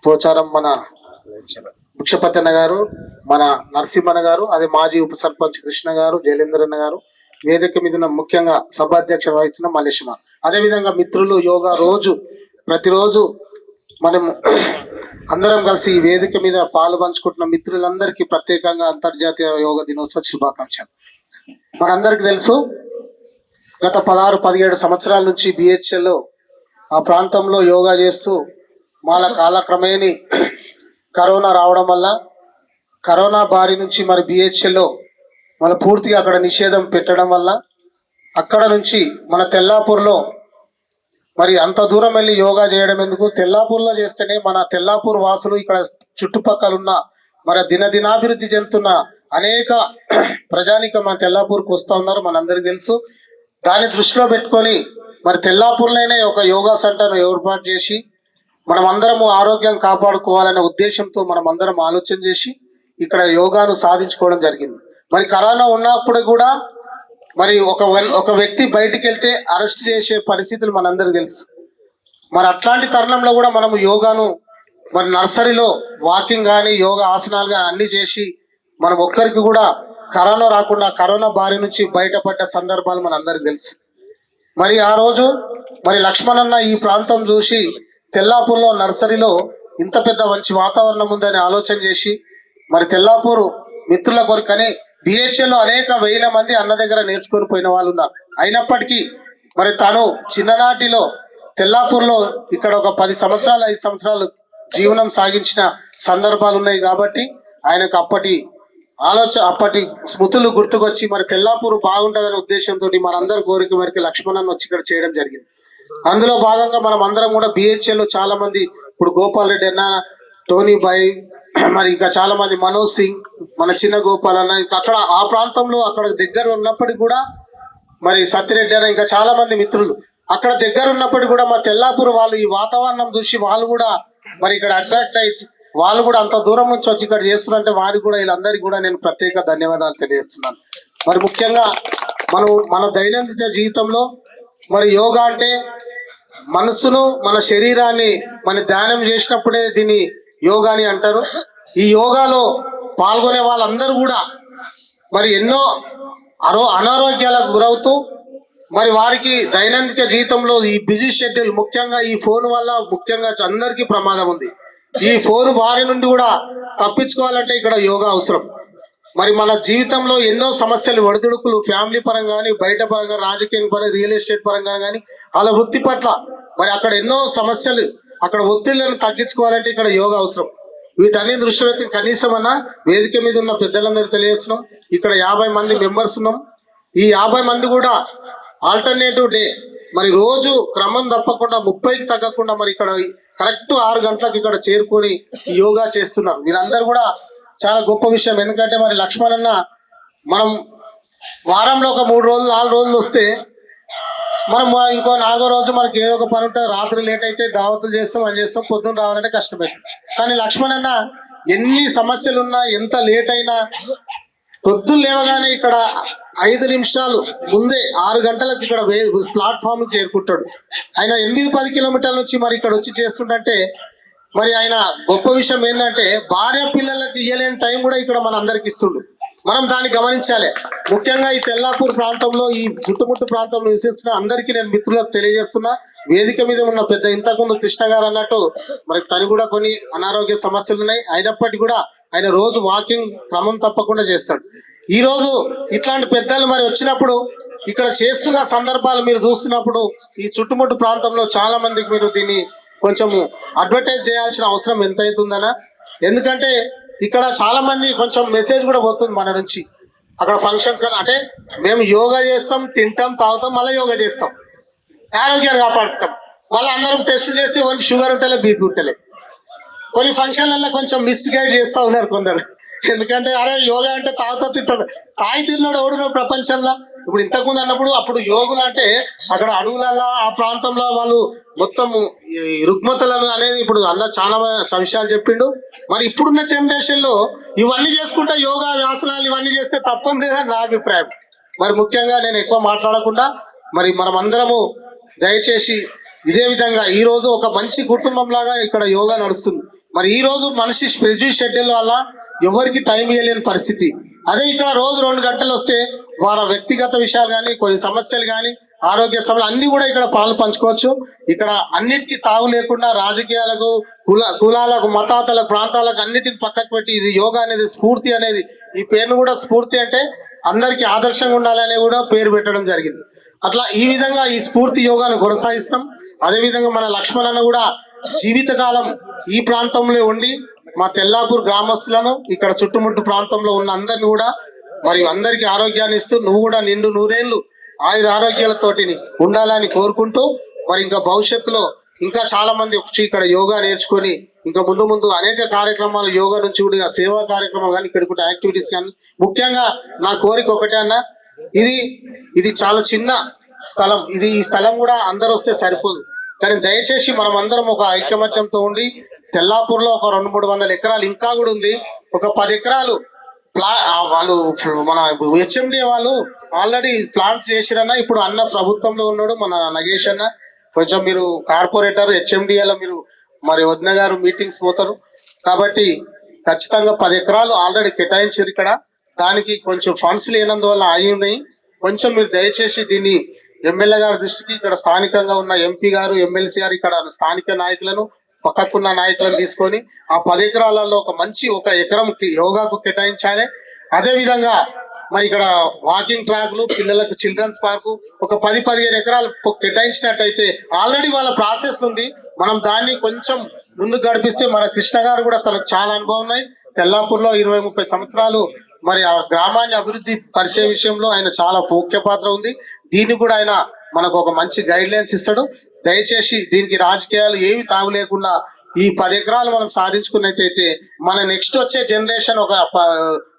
పోచారం మన భిక్షపతి అన్న గారు, మన నరసింహన్న గారు, అదే మాజీ ఉప సర్పంచ్ కృష్ణ గారు, జైలేంద్రన్న గారు, వేదిక మీద ముఖ్యంగా సభాధ్యక్ష వహించిన మల్లేశ్వర, అదేవిధంగా మిత్రులు యోగా ప్రతిరోజు మనం అందరం కలిసి ఈ వేదిక మీద పాలు పంచుకుంటున్న మిత్రులందరికీ ప్రత్యేకంగా అంతర్జాతీయ యోగా దినోత్సవ శుభాకాంక్షలు. మనందరికి తెలుసు, గత 16-17 సంవత్సరాల నుంచి బిహెచ్ఎల్లో ఆ ప్రాంతంలో యోగా చేస్తూ కాలక్రమేణి కరోనా రావడం వల్ల కరోనా బారి నుంచి మరి బిహెచ్ఎల్లో మన పూర్తిగా అక్కడ నిషేధం పెట్టడం వల్ల అక్కడ నుంచి మన తెల్లాపూర్లో మరి అంత దూరం వెళ్ళి యోగా చేయడం ఎందుకు, తెల్లాపూర్లో చేస్తేనే మన తెల్లాపూర్ వాసులు ఇక్కడ చుట్టుపక్కల ఉన్న మరి దినదినాభివృద్ధి చెందుతున్న అనేక ప్రజానిక మన తెల్లాపూర్కి వస్తూ ఉన్నారు, మనందరికీ తెలుసు. దాన్ని దృష్టిలో పెట్టుకొని మరి తెల్లాపూర్లోనే ఒక యోగా సెంటర్ను ఏర్పాటు చేసి మనం అందరము ఆరోగ్యం కాపాడుకోవాలనే ఉద్దేశంతో మనం అందరం ఆలోచన చేసి ఇక్కడ యోగాను సాధించుకోవడం జరిగింది. మరి కరోనా ఉన్నప్పుడు కూడా మరి ఒక వ్యక్తి బయటికి వెళ్తే అరెస్ట్ చేసే పరిస్థితులు మనందరికీ తెలుసు. మరి అట్లాంటి తరుణంలో కూడా మనము యోగాను మరి నర్సరీలో వాకింగ్ కానీ యోగా ఆసనాలు కానీ అన్ని చేసి మనం ఒక్కరికి కూడా కరోనా రాకుండా కరోనా బారి నుంచి బయటపడ్డ సందర్భాలు మనందరికీ తెలుసు. మరి ఆ రోజు మరి లక్ష్మణ్ అన్న ఈ ప్రాంతం చూసి తెల్లాపూర్లో నర్సరీలో ఇంత పెద్ద మంచి వాతావరణం ఉందని ఆలోచన చేసి మరి తెల్లాపూర్ మిత్రుల కొరకని బిహెచ్ఎల్లో అనేక వేల మంది అన్న దగ్గర నేర్చుకొని పోయిన వాళ్ళు ఉన్నారు. అయినప్పటికీ మరి తను చిన్ననాటిలో తెల్లాపూర్లో ఇక్కడ ఒక 10 సంవత్సరాలు 5 సంవత్సరాలు జీవనం సాగించిన సందర్భాలు ఉన్నాయి కాబట్టి ఆయనకు అప్పటి స్మృతులు గుర్తుకొచ్చి మరి తెల్లాపూర్ బాగుంటుందనే ఉద్దేశంతో మనందరి కోరిక మేరకు లక్ష్మణ్ వచ్చి ఇక్కడ చేయడం జరిగింది. అందులో భాగంగా మనం అందరం కూడా బిహెచ్ఎల్లో చాలా మంది, ఇప్పుడు గోపాల్ రెడ్డి అన్న, టోనీ బాయ్, మరి ఇంకా చాలా మంది మనోజ్ సింగ్, మన చిన్న గోపాల్ అన్న, ఇంకా అక్కడ ఆ ప్రాంతంలో అక్కడ దగ్గర ఉన్నప్పటికీ కూడా మరి సత్యరెడ్డి అన్న, ఇంకా చాలా మంది మిత్రులు అక్కడ దగ్గర ఉన్నప్పటికీ కూడా మా తెల్లాపూర్ వాళ్ళు ఈ వాతావరణం చూసి వాళ్ళు కూడా మరి ఇక్కడ అట్రాక్ట్ అయ్యి వాళ్ళు కూడా అంత దూరం నుంచి వచ్చి ఇక్కడ చేస్తున్నారంటే వారికి కూడా వీళ్ళందరికీ కూడా నేను ప్రత్యేక ధన్యవాదాలు తెలియజేస్తున్నాను. మరి ముఖ్యంగా మన దైనందిన జీవితంలో మరి యోగా అంటే మనసును మన శరీరాన్ని మన ధ్యానం చేసినప్పుడే దీన్ని యోగా అని అంటారు. ఈ యోగాలో పాల్గొనే వాళ్ళందరూ కూడా మరి ఎన్నో అనారోగ్యాలకు గురవుతూ మరి వారికి దైనందిక జీవితంలో ఈ బిజీ షెడ్యూల్, ముఖ్యంగా ఈ ఫోన్ వల్ల ముఖ్యంగా అందరికీ ప్రమాదం ఉంది. ఈ ఫోన్ బారి నుండి కూడా తప్పించుకోవాలంటే ఇక్కడ యోగా అవసరం. మరి మన జీవితంలో ఎన్నో సమస్యలు, ఒడిదుడుకులు, ఫ్యామిలీ పరంగా కానీ, బయట పరంగా, రాజకీయం పరంగా, రియల్ ఎస్టేట్ పరంగా కానీ, వాళ్ళ వృత్తి పట్ల మరి అక్కడ ఎన్నో సమస్యలు, అక్కడ ఒత్తిళ్లను తగ్గించుకోవాలంటే ఇక్కడ యోగా అవసరం. వీటన్ని దృష్టిలో పెట్టి కనీసం అన్న వేదిక మీద ఉన్న పెద్దలందరూ తెలియజేస్తున్నాం. ఇక్కడ 50 మంది మెంబర్స్ ఉన్నాం. ఈ 50 మంది కూడా ఆల్టర్నేటివ్ డే మరి రోజు క్రమం తప్పకుండా 30కి తగ్గకుండా మరి ఇక్కడ కరెక్ట్ 6 గంటలకు ఇక్కడ చేరుకొని యోగా చేస్తున్నారు. వీళ్ళందరూ కూడా చాలా గొప్ప విషయం. ఎందుకంటే మరి లక్ష్మణ్ అన్న మనం వారంలో ఒక 3 రోజులు 4 రోజులు వస్తే మనం ఇంకో 4వ రోజు మనకి ఏదో ఒక పని ఉంటుంది, రాత్రి లేట్ అయితే దావతులు చేస్తాం, అని చేస్తాం, పొద్దున్న రావాలంటే కష్టమవుతుంది. కానీ లక్ష్మణ్ అన్న ఎన్ని సమస్యలు ఉన్నా, ఎంత లేట్ అయినా పొద్దున్న లేవగానే ఇక్కడ 5 నిమిషాలు ముందే 6 గంటలకు ఇక్కడ ప్లాట్ఫామ్కి చేరుకుంటాడు. ఆయన 8-10 కిలోమీటర్ల నుంచి మరి ఇక్కడ వచ్చి చేస్తుంటే మరి ఆయన గొప్ప విషయం ఏంటంటే భార్య పిల్లలకి ఇయ్యలేని టైం కూడా ఇక్కడ మన అందరికి ఇస్తుండు. మనం దాన్ని గమనించాలి. ముఖ్యంగా ఈ తెల్లాపూర్ ప్రాంతంలో, ఈ చుట్టుముట్టు ప్రాంతంలో నివసిస్తున్న అందరికీ నేను మిత్రులకు తెలియజేస్తున్నా. వేదిక మీద ఉన్న పెద్ద ఇంతకుముందు కృష్ణ గారు అన్నట్టు మరి తను కూడా కొన్ని అనారోగ్య సమస్యలు ఉన్నాయి. అయినప్పటికీ కూడా ఆయన రోజు వాకింగ్ క్రమం తప్పకుండా చేస్తాడు. ఈ రోజు ఇట్లాంటి పెద్దలు మరి వచ్చినప్పుడు ఇక్కడ చేస్తున్న సందర్భాలు మీరు చూస్తున్నప్పుడు ఈ చుట్టుముట్టు ప్రాంతంలో చాలా మందికి మీరు దీన్ని కొంచెము అడ్వర్టైజ్ చేయాల్సిన అవసరం ఎంత అవుతుందనా. ఎందుకంటే ఇక్కడ చాలా మంది కొంచెం మెసేజ్ కూడా పోతుంది మన నుంచి, అక్కడ ఫంక్షన్స్ కదా అంటే మేము యోగా చేస్తాం, తింటాం, తాగుతాం, మళ్ళీ యోగా చేస్తాం, ఆరోగ్యాన్ని కాపాడుతాం, మళ్ళీ అందరం టెస్ట్ చేసి ఎవరికి షుగర్ ఉంటలే, బీపీ ఉంటలే. కొన్ని ఫంక్షన్లలో కొంచెం మిస్గైడ్ చేస్తూ ఉన్నారు కొందరు. ఎందుకంటే అరే యోగా అంటే తాగుతా తింటాడు, తాగి తిన్నాడు ఎవడు ప్రపంచంలో. ఇప్పుడు ఇంతకుముందు అన్నప్పుడు అప్పుడు యోగులు అంటే అక్కడ అడవులలో ఆ ప్రాంతంలో వాళ్ళు మొత్తం రుగ్మతలను అనేది, ఇప్పుడు అన్న చాలా విషయాలు చెప్పిండు. మరి ఇప్పుడున్న జనరేషన్ లో ఇవన్నీ చేసుకుంటే యోగా వ్యాసనాలు ఇవన్నీ చేస్తే తప్పం లేదని నా అభిప్రాయం. మరి ముఖ్యంగా నేను ఎక్కువ మాట్లాడకుండా మరి మనం అందరము దయచేసి ఇదే విధంగా ఈ రోజు ఒక మంచి కుటుంబం లాగా ఇక్కడ యోగా నడుస్తుంది. మరి ఈ రోజు మనిషి బిజీ షెడ్యూల్ వల్ల ఎవరికి టైం ఇవ్వలేని పరిస్థితి. అదే ఇక్కడ రోజు 2 గంటలు వస్తే వాళ్ళ వ్యక్తిగత విషయాలు కానీ, కొన్ని సమస్యలు కానీ, ఆరోగ్య సమస్యలు అన్ని కూడా ఇక్కడ పాలు పంచుకోవచ్చు. ఇక్కడ అన్నిటికీ తావు లేకుండా రాజకీయాలకు, కులాలకు, మతాలకు, ప్రాంతాలకు అన్నిటిని పక్కకు పెట్టి ఇది యోగా అనేది స్ఫూర్తి అనేది, ఈ పేరును కూడా స్ఫూర్తి అంటే అందరికీ ఆదర్శంగా ఉండాలనే కూడా పేరు పెట్టడం జరిగింది. అట్లా ఈ విధంగా ఈ స్ఫూర్తి యోగాను కొనసాగిస్తాం. అదేవిధంగా మన లక్ష్మణ్ అన్న కూడా జీవితకాలం ఈ ప్రాంతంలో ఉండి మా తెల్లాపూర్ గ్రామస్తులను, ఇక్కడ చుట్టుముట్టు ప్రాంతంలో ఉన్న అందరిని కూడా మరి అందరికీ ఆరోగ్యాన్ని ఇస్తూ నువ్వు కూడా నిండు 100 ఏళ్ళు ఆయుర ఆరోగ్యాలతోటి ఉండాలని కోరుకుంటూ మరి ఇంకా భవిష్యత్తులో ఇంకా చాలా మంది వచ్చి ఇక్కడ యోగా నేర్చుకొని ఇంకా ముందు అనేక కార్యక్రమాలు యోగా నుంచి కూడా సేవా కార్యక్రమాలు కానీ, ఇక్కడ యాక్టివిటీస్ కానీ. ముఖ్యంగా నా కోరిక ఒకటే అన్న, ఇది చాలా చిన్న స్థలం, ఈ స్థలం కూడా అందరు వస్తే సరిపోదు. కానీ దయచేసి మనం అందరం ఒక ఐకమత్యంతో ఉండి తెల్లాపూర్లో ఒక 200-300 ఎకరాలు ఇంకా కూడా ఉంది, ఒక 10 ఎకరాలు వాళ్ళు మన హెచ్ఎండి వాళ్ళు ఆల్రెడీ ప్లాన్స్ చేసిరన్నా. ఇప్పుడు అన్న ప్రభుత్వంలో ఉన్నాడు మన నగేష్ అన్న, కొంచెం మీరు కార్పొరేటర్ హెచ్ఎండిఏలో మీరు మరి వదిన గారు మీటింగ్స్ పోతారు కాబట్టి ఖచ్చితంగా 10 ఎకరాలు ఆల్రెడీ కేటాయించారు ఇక్కడ. దానికి కొంచెం ఫండ్స్ లేనందువల్ల ఆగి ఉన్నాయి. కొంచెం మీరు దయచేసి దీన్ని ఎమ్మెల్యే గారి దృష్టికి, ఇక్కడ స్థానికంగా ఉన్న ఎంపీ గారు, ఎమ్మెల్సీ గారు, ఇక్కడ స్థానిక నాయకులను, పక్కకున్న నాయకులను తీసుకొని ఆ 10 ఎకరాలలో ఒక మంచి 1 ఎకరం యోగాకు కేటాయించాలి. అదే విధంగా మరి ఇక్కడ వాకింగ్ ట్రాక్లు, పిల్లలకు చిల్డ్రన్స్ పార్కు ఒక 10-15 ఎకరాలు కేటాయించినట్టయితే ఆల్రెడీ వాళ్ళ ప్రాసెస్ ఉంది. మనం దాన్ని కొంచెం ముందుకు గడిపిస్తే మన కృష్ణ గారు కూడా తనకు చాలా అనుభవం ఉన్నాయి. తెల్లాపూర్లో 20-30 సంవత్సరాలు మరి ఆ గ్రామాన్ని అభివృద్ధి పరిచే విషయంలో ఆయన చాలా ముఖ్య పాత్ర ఉంది. దీన్ని కూడా ఆయన మనకు ఒక మంచి గైడ్ లైన్స్ ఇస్తాడు. దయచేసి దీనికి రాజకీయాలు ఏవి తావు లేకుండా ఈ 10 ఎకరాలు మనం సాధించుకున్నట్టయితే మన నెక్స్ట్ వచ్చే జనరేషన్ ఒక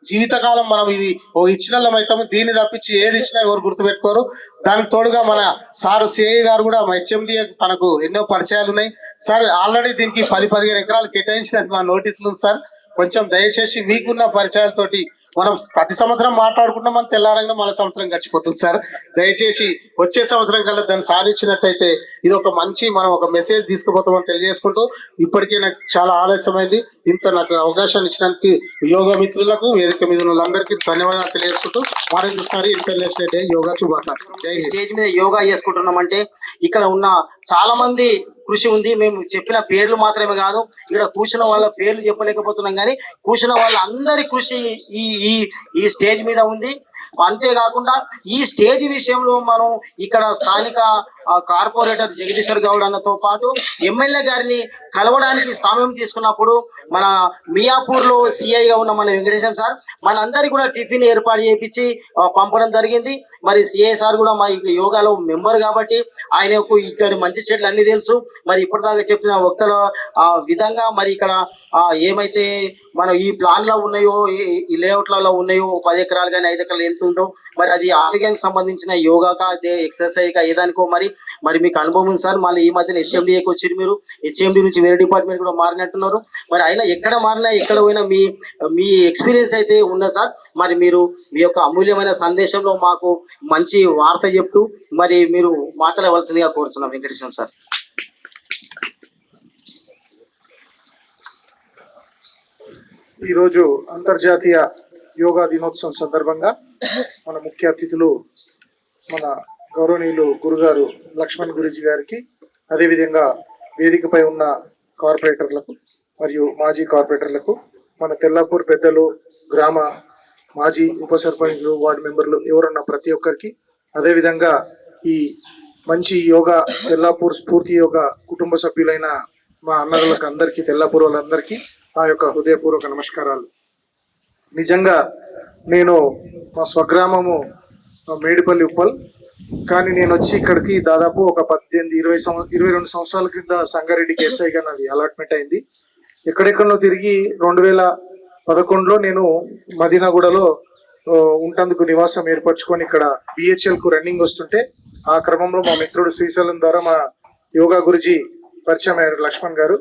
జీవితకాలం మనం ఇది ఓ ఇచ్చిన అవుతాము. దీన్ని తప్పించి ఏది ఇచ్చినా ఎవరు గుర్తుపెట్టుకోరు. దానికి తోడుగా మన సార్ సిఐ గారు కూడా మా హెచ్ఎండి తనకు ఎన్నో పరిచయాలు ఉన్నాయి సార్. ఆల్రెడీ దీనికి 10-15 ఎకరాలు కేటాయించినట్టు మా నోటీసులు ఉంది సార్. కొంచెం దయచేసి మీకున్న పరిచయాలతోటి మనం ప్రతి సంవత్సరం మాట్లాడుకుంటాం, మనం తెల్లారంగా మన సంవత్సరం గడిచిపోతుంది సార్. దయచేసి వచ్చే సంవత్సరం కల్లా దాన్ని సాధించినట్టయితే ఇది ఒక మంచి మనం ఒక మెసేజ్ తీసుకుపోతామని తెలియజేసుకుంటూ, ఇప్పటికే నాకు చాలా ఆలస్యమైంది. ఇంత నాకు అవకాశాన్ని ఇచ్చినందుకు యోగా మిత్రులకు వేదిక మీద వాళ్ళందరికీ ధన్యవాదాలు తెలియజేసుకుంటూ మరొకసారి ఇంటర్నేషనల్ డే యోగా శుభాకాంక్షలు. జై హింద్. స్టేజ్ మీద యోగా చేసుకుంటున్నామంటే ఇక్కడ ఉన్న చాలా మంది కృషి ఉంది. మేము చెప్పిన పేర్లు మాత్రమే కాదు, ఇక్కడ కూర్చున్న వాళ్ళ పేర్లు చెప్పలేకపోతున్నాం, కానీ కూర్చున్న వాళ్ళ అందరి కృషి ఈ ఈ ఈ స్టేజ్ మీద ఉంది. అంతేకాకుండా ఈ స్టేజ్ విషయంలో మనం ఇక్కడ స్థానిక కార్పొరేటర్ జగదీశ్వర్ గౌడ్ అన్నతో పాటు ఎమ్మెల్యే గారిని కలవడానికి సమయం తీసుకున్నప్పుడు మన మియాపూర్ లో సిఐగా ఉన్న మన వెంకటేశం సార్ మనందరికీ కూడా టిఫిన్ ఏర్పాటు చేయించి పంపడం జరిగింది. మరి సిఐ సార్ కూడా మా యోగాలో మెంబర్ కాబట్టి ఆయనకు ఇక్కడ మంచి చెట్లు అన్ని తెలుసు. మరి ఇప్పటిదాకా చెప్పిన వక్తల విధంగా మరి ఇక్కడ ఏమైతే మన ఈ ప్లాన్ లో ఉన్నాయో ఈ లేఅవుట్లలో ఉన్నాయో 10 ఎకరాలు కానీ 5 ఎకరాలు ఎంత ఉందో మరి అది ఆరోగ్యానికి సంబంధించిన యోగాకా అదే ఎక్సర్సైజ్ కా ఏదానికో మరి మీకు అనుభవం ఉంది సార్. మళ్ళీ ఈ మధ్యన హెచ్ఎండిఏకి వచ్చి మీరు హెచ్ఎండి నుంచి వేరే డిపార్ట్మెంట్ కూడా మారినట్టున్నారు. మరి అయినా ఎక్కడ మారినా ఎక్కడ పోయినా మీ ఎక్స్పీరియన్స్ అయితే ఉన్నది సార్. మరి మీరు మీ యొక్క అమూల్యమైన సందేశంలో మాకు మంచి వార్త చెప్తూ మరి మీరు మాట్లాడవలసిందిగా కోరుతున్నాం వెంకటేశ్వరం సార్. ఈరోజు అంతర్జాతీయ యోగా దినోత్సవం సందర్భంగా మన ముఖ్య అతిథులు మన గౌరవనీయులు గురుగారు లక్ష్మణ్ గురూజీ గారికి, అదేవిధంగా వేదికపై ఉన్న కార్పొరేటర్లకు మరియు మాజీ కార్పొరేటర్లకు, మన తెల్లాపూర్ పెద్దలు, గ్రామ మాజీ ఉప సర్పంచ్లు, వార్డు మెంబర్లు ఎవరున్న ప్రతి ఒక్కరికి, అదేవిధంగా ఈ మంచి యోగా తెల్లాపూర్ స్ఫూర్తి యోగా కుటుంబ సభ్యులైన మా అన్నలకు అందరికీ, తెల్లాపూర్ వాళ్ళందరికీ నా యొక్క హృదయపూర్వక నమస్కారాలు. నిజంగా నేను మా స్వగ్రామము మేడిపల్లి ఉప్పల్, కానీ నేను వచ్చి ఇక్కడికి దాదాపు ఒక 22 సంవత్సరాల క్రింద సంగారెడ్డికి ఎస్ఐగా నాది అలాట్మెంట్ అయింది. ఎక్కడెక్కడో తిరిగి 2011లో నేను మదీనాగూడలో ఉంటందుకు నివాసం ఏర్పరచుకొని ఇక్కడ బిహెచ్ఎల్ కు రన్నింగ్ వస్తుంటే ఆ క్రమంలో మా మిత్రుడు శ్రీశైలం ద్వారా మా యోగా గురుజీ పరిచయం అయ్యారు, లక్ష్మణ్ గారు.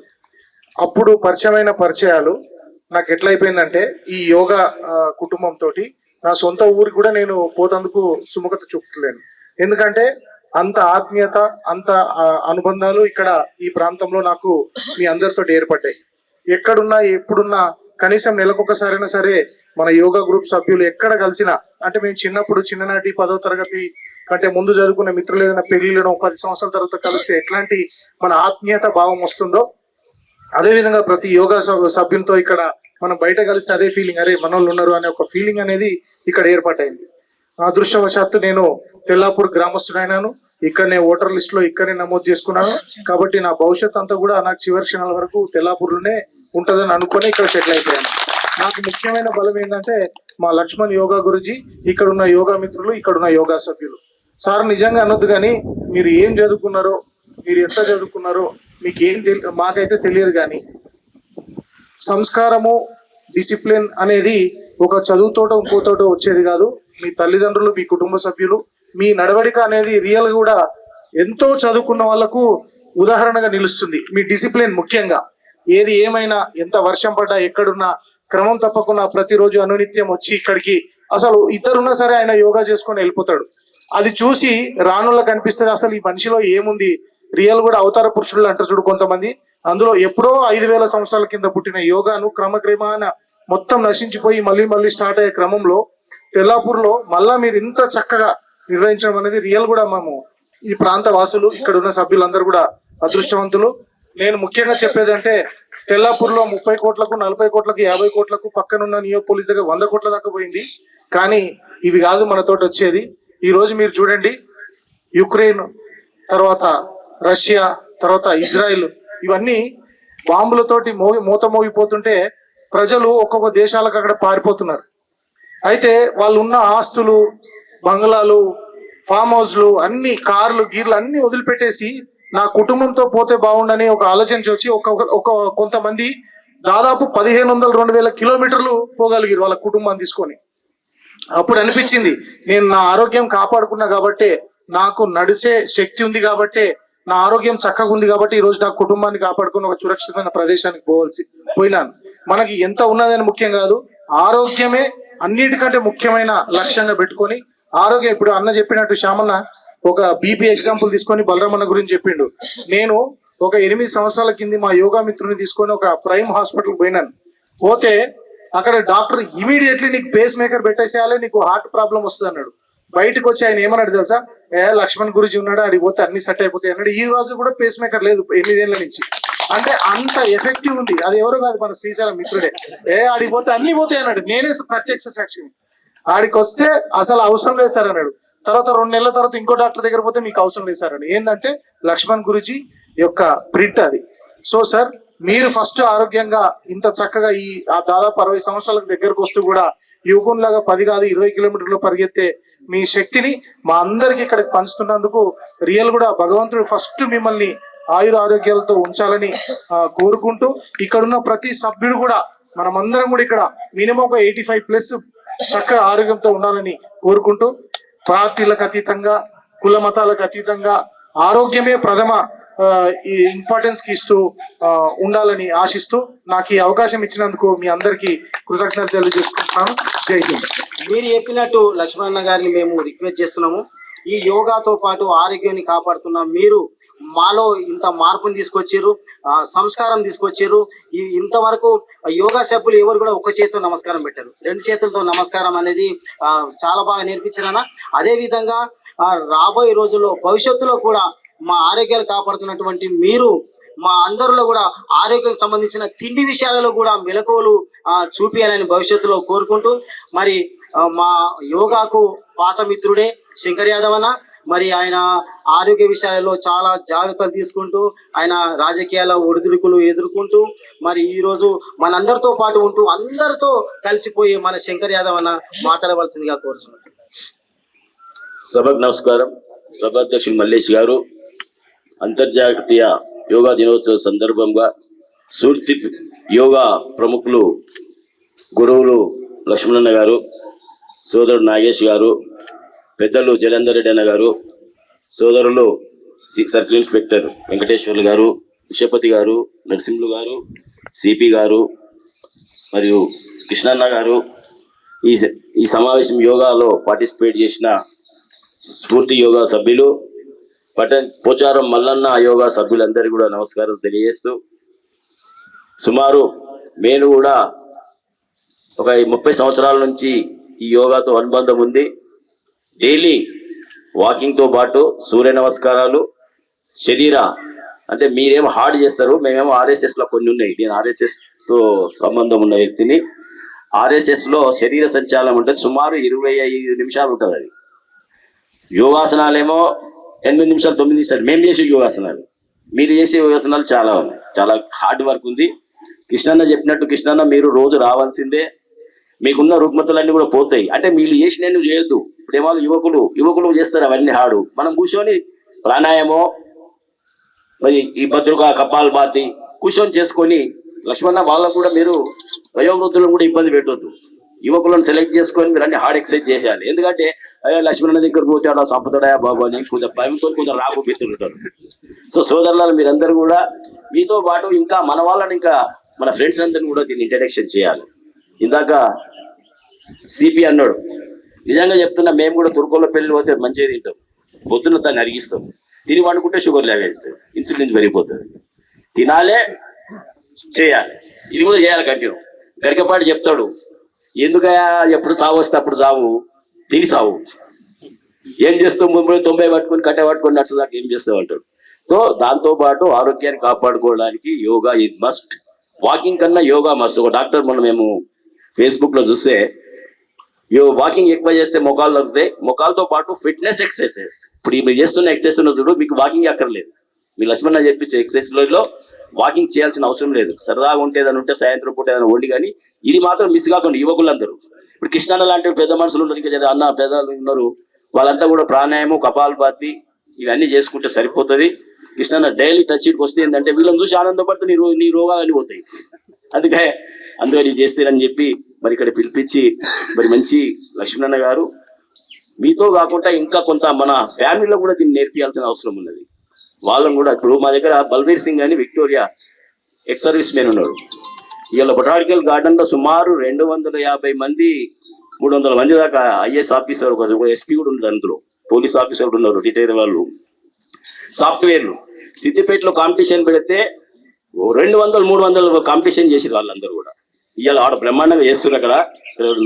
అప్పుడు పరిచయమైన పరిచయాలు నాకు ఎట్లా అయిపోయిందంటే ఈ యోగా కుటుంబంతో నా సొంత ఊరికి కూడా నేను పోతందుకు సుముఖత చూపుతలేను. ఎందుకంటే అంత ఆత్మీయత, అంత అనుబంధాలు ఇక్కడ ఈ ప్రాంతంలో నాకు మీ అందరితో ఏర్పడ్డాయి. ఎక్కడున్నా ఎప్పుడున్నా కనీసం నెలకొకసారైనా సరే మన యోగా గ్రూప్ సభ్యులు ఎక్కడ కలిసినా, అంటే మేము చిన్ననాటి 10వ తరగతి కంటే ముందు చదువుకున్న మిత్రులు ఏదైనా పెళ్లిలో 10 సంవత్సరాల తర్వాత కలిస్తే ఎట్లాంటి మన ఆత్మీయత భావం వస్తుందో, అదేవిధంగా ప్రతి యోగా సభ్యులతో ఇక్కడ మనం బయట కలిస్తే అదే ఫీలింగ్, అరే మనోళ్ళు ఉన్నారు అనే ఒక ఫీలింగ్ అనేది ఇక్కడ ఏర్పాటైంది. అదృష్టవశాత్తు నేను తెల్లాపూర్ గ్రామస్తుడైనాను, ఇక్కడనే ఓటర్ లిస్ట్ లో ఇక్కడనే నమోదు చేసుకున్నాను. కాబట్టి నా భవిష్యత్ అంతా కూడా నాకు చివరి క్షణాల వరకు తెల్లాపూర్లోనే ఉంటదని అనుకుని ఇక్కడ సెటిల్ అయిపోయాను. నాకు ముఖ్యమైన బలం ఏంటంటే మా లక్ష్మణ్ యోగా గురుజీ, ఇక్కడ ఉన్న యోగా మిత్రులు, ఇక్కడ ఉన్న యోగా సభ్యులు. సార్ నిజంగా అనొద్దు కానీ మీరు ఏం చదువుకున్నారో, మీరు ఎంత చదువుకున్నారో మీకు మాకైతే తెలియదు, కానీ సంస్కారము, డిసిప్లిన్ అనేది ఒక చదువుతోటో ఇంకోతోటో వచ్చేది కాదు. మీ తల్లిదండ్రులు, మీ కుటుంబ సభ్యులు, మీ నడవడిక అనేది రియల్ కూడా ఎంతో చదువుకున్న వాళ్ళకు ఉదాహరణగా నిలుస్తుంది. మీ డిసిప్లిన్ ముఖ్యంగా ఏది ఏమైనా, ఎంత వర్షం పడ్డా, ఎక్కడున్నా క్రమం తప్పకుండా ప్రతిరోజు అనునిత్యం వచ్చి ఇక్కడికి, అసలు ఇద్దరున్నా సరే ఆయన యోగా చేసుకొని వెళ్ళిపోతాడు. అది చూసి రానులకు అనిపిస్తుంది అసలు ఈ మనిషిలో ఏముంది, రియల్ కూడా అవతార పురుషులు అంటారు చూడు కొంతమంది, అందులో ఎప్పుడో 5000 సంవత్సరాల కింద పుట్టిన యోగాను క్రమక్రమాన మొత్తం నశించిపోయి మళ్ళీ స్టార్ట్ అయ్యే క్రమంలో తెల్లాపూర్లో మళ్ళా మీరు ఇంత చక్కగా నిర్వహించడం అనేది రియల్ కూడా మేము ఈ ప్రాంత వాసులు, ఇక్కడ ఉన్న సభ్యులందరూ కూడా అదృష్టవంతులు. నేను ముఖ్యంగా చెప్పేది అంటే తెల్లాపూర్లో 30 కోట్లకు, 40 కోట్లకు, 50 కోట్లకు, పక్కనున్న నియోపోలిస్ దగ్గర 100 కోట్ల దాకా పోయింది. కానీ ఇవి కాదు మనతోటి వచ్చేది. ఈ రోజు మీరు చూడండి, యుక్రెయిన్ తర్వాత రష్యా తర్వాత ఇజ్రాయిల్, ఇవన్నీ బాంబులతోటి మూత మోగిపోతుంటే ప్రజలు ఒక్కొక్క దేశాలకు అక్కడ పారిపోతున్నారు. అయితే వాళ్ళు ఉన్న ఆస్తులు, బంగ్లాలు, ఫామ్ హౌస్లు, అన్ని కార్లు, గీర్లు అన్ని వదిలిపెట్టేసి నా కుటుంబంతో పోతే బాగుండని ఒక ఆలోచన వచ్చి ఒక కొంతమంది దాదాపు 1500-2000 కిలోమీటర్లు పోగలిగారు వాళ్ళ కుటుంబాన్ని తీసుకొని. అప్పుడు అనిపించింది నేను నా ఆరోగ్యం కాపాడుకున్నా కాబట్టే, నాకు నడిసే శక్తి ఉంది కాబట్టే, నా ఆరోగ్యం చక్కగా ఉంది కాబట్టి ఈ రోజు నా కుటుంబాన్ని కాపాడుకుని ఒక సురక్షితమైన ప్రదేశానికి పోయినాను. మనకి ఎంత ఉన్నదని ముఖ్యం కాదు, ఆరోగ్యమే అన్నిటికంటే ముఖ్యమైన లక్ష్యంగా పెట్టుకొని ఆరోగ్యం. ఇప్పుడు అన్న చెప్పినట్టు శ్యామన్న ఒక బీపీ ఎగ్జాంపుల్ తీసుకొని బలరామన్న గురించి చెప్పిండు. నేను ఒక 8 సంవత్సరాల కింద మా యోగా మిత్రుని తీసుకొని ఒక ప్రైమ్ హాస్పిటల్ పోయినాను. పోతే అక్కడ డాక్టర్ ఇమీడియట్లీ నీకు పేస్ మేకర్ పెట్టేసేయాలి, నీకు హార్ట్ ప్రాబ్లం వస్తుంది అన్నాడు. బయటకు వచ్చి ఆయన ఏమన్నాడు తెలుసా, లక్ష్మణ్ గురించి ఉన్నాడు, అడిగి పోతే అన్ని సెట్ అయిపోతాయి అన్నాడు. ఈ రోజు కూడా పేస్ మేకర్ లేదు 8 ఏళ్ల నుంచి. అంటే అంత ఎఫెక్టివ్ ఉంది. అది ఎవరు కాదు, మన శ్రీశైలం మిత్రుడే. ఆడికి పోతే అన్ని పోతాయి అన్నాడు. నేనే ప్రత్యక్ష సాక్షిని. ఆడికి వస్తే అసలు అవసరం లేదు సార్ అన్నాడు. తర్వాత 2 నెలల తర్వాత ఇంకో డాక్టర్ దగ్గర పోతే మీకు అవసరం లేదు సార్ అని. ఏంటంటే లక్ష్మణ్ గురుజీ యొక్క ప్రింట్ అది. సో సార్, మీరు ఫస్ట్ ఆరోగ్యంగా ఇంత చక్కగా ఈ దాదాపు 60 సంవత్సరాలకు దగ్గరకు వస్తూ కూడా యువకునిలాగా 10 కాదు 20 కిలోమీటర్లు పరిగెత్తే మీ శక్తిని మా అందరికి ఇక్కడికి పంచుతున్నందుకు రియల్ కూడా భగవంతుడు ఫస్ట్ మిమ్మల్ని ఆరోగ్యాలతో ఉంచాలని కోరుకుంటూ, ఇక్కడున్న ప్రతి సభ్యుడు కూడా మనమందరం కూడా ఇక్కడ మినిమం ఒక 85+ చక్కగా ఆరోగ్యంతో ఉండాలని కోరుకుంటూ, పార్టీలకు అతీతంగా కుల మతాలకు అతీతంగా ఆరోగ్యమే ప్రథమ ఈ ఇంపార్టెన్స్ కి ఇస్తూ ఉండాలని ఆశిస్తూ నాకు ఈ అవకాశం ఇచ్చినందుకు మీ అందరికీ కృతజ్ఞతలు తెలియజేసుకుంటున్నాను. జై హింద్. మీరు చెప్పినట్టు లక్ష్మణ గారిని మేము రిక్వెస్ట్ చేస్తున్నాము. ఈ యోగాతో పాటు ఆరోగ్యాన్ని కాపాడుతున్న మీరు మాలో ఇంత మార్పుని తీసుకొచ్చారు, సంస్కారం తీసుకొచ్చారు. ఇంతవరకు యోగా సభ్యులు ఎవరు కూడా ఒక చేతితో నమస్కారం పెట్టారు, 2 చేతులతో నమస్కారం అనేది చాలా బాగా నేర్పించారన్న. అదే విధంగా రాబోయే రోజుల్లో భవిష్యత్తులో కూడా మా ఆరోగ్యాలు కాపాడుతున్నటువంటి మీరు మా అందరిలో కూడా ఆరోగ్యం సంబంధించిన తిండి విషయాలలో కూడా మెలకువలు చూపించాలని భవిష్యత్తులో కోరుకుంటూ, మరి మా యోగాకు పాత మిత్రుడే శంకర్ యాదవ్ అన్న, మరి ఆయన ఆరోగ్య విషయాలలో చాలా జాగ్రత్తలు తీసుకుంటూ ఆయన రాజకీయాల ఒడిదుడుకులు ఎదుర్కొంటూ మరి ఈరోజు మనందరితో పాటు ఉంటూ అందరితో కలిసిపోయి మన శంకర్ యాదవ్ అన్న మాట్లాడవలసిందిగా కోరుతున్నాను. సభకు నమస్కారం. సభాధ్యక్షులు మల్లేష్ గారు, అంతర్జాతీయ యోగా దినోత్సవం సందర్భంగా సూర్తి యోగా ప్రముఖులు గురువులు లక్ష్మణన్న గారు, సోదరుడు నాగేష్ గారు, పెద్దలు జలంధర్ రెడ్డి అన్న గారు, సోదరులు సర్కిల్ ఇన్స్పెక్టర్ వెంకటేశ్వర్లు గారు, విషపతి గారు, నరసింహులు గారు, సిపి గారు మరియు కృష్ణన్న గారు, ఈ సమావేశం యోగాలో పార్టిసిపేట్ చేసిన స్ఫూర్తి యోగా సభ్యులు, పోచారం మల్లన్న యోగా సభ్యులందరికీ కూడా నమస్కారం తెలియజేస్తూ, సుమారు నేను కూడా ఒక 30 సంవత్సరాల నుంచి ఈ యోగాతో అనుబంధం ఉంది. డైలీ వాకింగ్తో పాటు సూర్య నమస్కారాలు, శరీర అంటే మీరేమో హార్డ్ చేస్తారు, మేమేమో ఆర్ఎస్ఎస్లో కొన్ని ఉన్నాయి. నేను ఆర్ఎస్ఎస్తో సంబంధం ఉన్న వ్యక్తిని. ఆర్ఎస్ఎస్లో శరీర సంచాలనం ఉంటుంది, సుమారు 25 నిమిషాలు ఉంటుంది. అది యోగాసనాలేమో 8 నిమిషాలు 9 నిమిషాలు. మేము చేసే యోగాసనాలు, మీరు చేసే యోగాసనాలు చాలా ఉన్నాయి. చాలా హార్డ్ వర్క్ ఉంది. కృష్ణన్న చెప్పినట్టు, కృష్ణన్న మీరు రోజు రావాల్సిందే, మీకున్న రుగ్మతలన్నీ కూడా పోతాయి. అంటే మీరు చేసిన నువ్వు చేయొద్దు. ఇప్పుడు ఏమో యువకులు చేస్తారు అవన్నీ హాడు. మనం కూర్చొని ప్రాణాయామో మరి ఈ భద్రుక కపాల్ బాతి కూర్చొని చేసుకొని, లక్ష్మణ వాళ్ళకు కూడా మీరు వయోవృద్ధులను కూడా ఇబ్బంది పెట్టొద్దు. యువకులను సెలెక్ట్ చేసుకొని మీరు అన్ని హార్డ్ ఎక్సర్సైజ్ చేయాలి. ఎందుకంటే లక్ష్మణ దగ్గర పోతే అలా చంపుతాడా బాబు అని కొంచెం భయంతో కొంచెం రాకు పెడుతుంటారు. సో సోదరులను మీరందరూ కూడా మీతో పాటు ఇంకా మన వాళ్ళని, ఇంకా మన ఫ్రెండ్స్ అందరిని కూడా దీన్ని ఇంట్రడక్షన్ చేయాలి. ఇందాక సిపి అన్నాడు, నిజంగా చెప్తున్నా, మేము కూడా తుర్కోలో పెళ్ళి పోతే మంచిగా తింటాం, పొద్దున్న దాన్ని అరిగిస్తాం, తిని వండుకుంటే షుగర్ లేవేస్తుంది, ఇన్సులిన్ పెరిగిపోతుంది. తినాలే, చేయాలి, ఇది కూడా చేయాలి కంటిన్యూ. గరికపాటి చెప్తాడు, ఎందుకయా ఎప్పుడు సావు వస్తే అప్పుడు సావు, తిని సావు, ఏం చేస్తాం 90 పట్టుకొని కట్టె పట్టుకొని నడుచుదాకా ఏం చేస్తావు అంటాడు. సో దాంతోపాటు ఆరోగ్యాన్ని కాపాడుకోవడానికి యోగా ఇది మస్ట్. వాకింగ్ కన్నా యోగా మస్ట్. ఒక డాక్టర్ మనం మేము ఫేస్బుక్లో చూస్తే, వాకింగ్ ఎక్కువ చేస్తే మొఖాలు దొరుకుతాయి, మొఖాలతో పాటు ఫిట్నెస్ ఎక్సర్సైజెస్. ఇప్పుడు మీరు చేస్తున్న ఎక్సర్సైజ్ చూడు, మీకు వాకింగ్ అక్కర్లేదు. మీ లక్ష్మణ చెప్పేసి ఎక్సర్సైజ్లో వాకింగ్ చేయాల్సిన అవసరం లేదు. సరదాగా ఉంటే ఏదైనా ఉంటే సాయంత్రం పూట ఏదైనా వండి, కానీ ఇది మాత్రం మిస్ కాకుండా యువకులందరూ, ఇప్పుడు కృష్ణన్న లాంటి పెద్ద మనుషులు ఉన్నారు, ఇంకా అన్న పెద్దలు ఉన్నారు, వాళ్ళంతా కూడా ప్రాణాయామం, కపాలభాతి ఇవన్నీ చేసుకుంటే సరిపోతుంది. కృష్ణ డైలీ టచ్ ఇట్కి వస్తే ఏంటంటే వీళ్ళని చూసి ఆనందపడితే నీ రోగాలన్నీ పోతాయి. అందుకని చేస్తారని చెప్పి మరి ఇక్కడ పిలిపించి మరి మంచి లక్ష్మణన్న గారు మీతో కాకుండా ఇంకా కొంత మన ఫ్యామిలీలో కూడా దీన్ని నేర్పించాల్సిన అవసరం ఉన్నది. వాళ్ళని కూడా ఇప్పుడు మా దగ్గర బల్వీర్ సింగ్ అని విక్టోరియా ఎక్స్ సర్వీస్ మెన్ ఉన్నాడు. ఇవాళ బొటానికల్ గార్డెన్ లో సుమారు 250 మంది 300 మంది దాకా ఐఏఎస్ ఆఫీసర్ ఒక ఎస్పీ కూడా ఉన్నారు, అందులో పోలీస్ ఆఫీసర్ కూడా ఉన్నారు, రిటైర్ వాళ్ళు, సాఫ్ట్వేర్లు. సిద్దిపేటలో కాంపిటీషన్ పెడితే 200-300 కాంపిటీషన్ చేసి వాళ్ళందరూ కూడా ఇవాళ ఆడ బ్రహ్మాండంగా చేస్తున్నారు. అక్కడ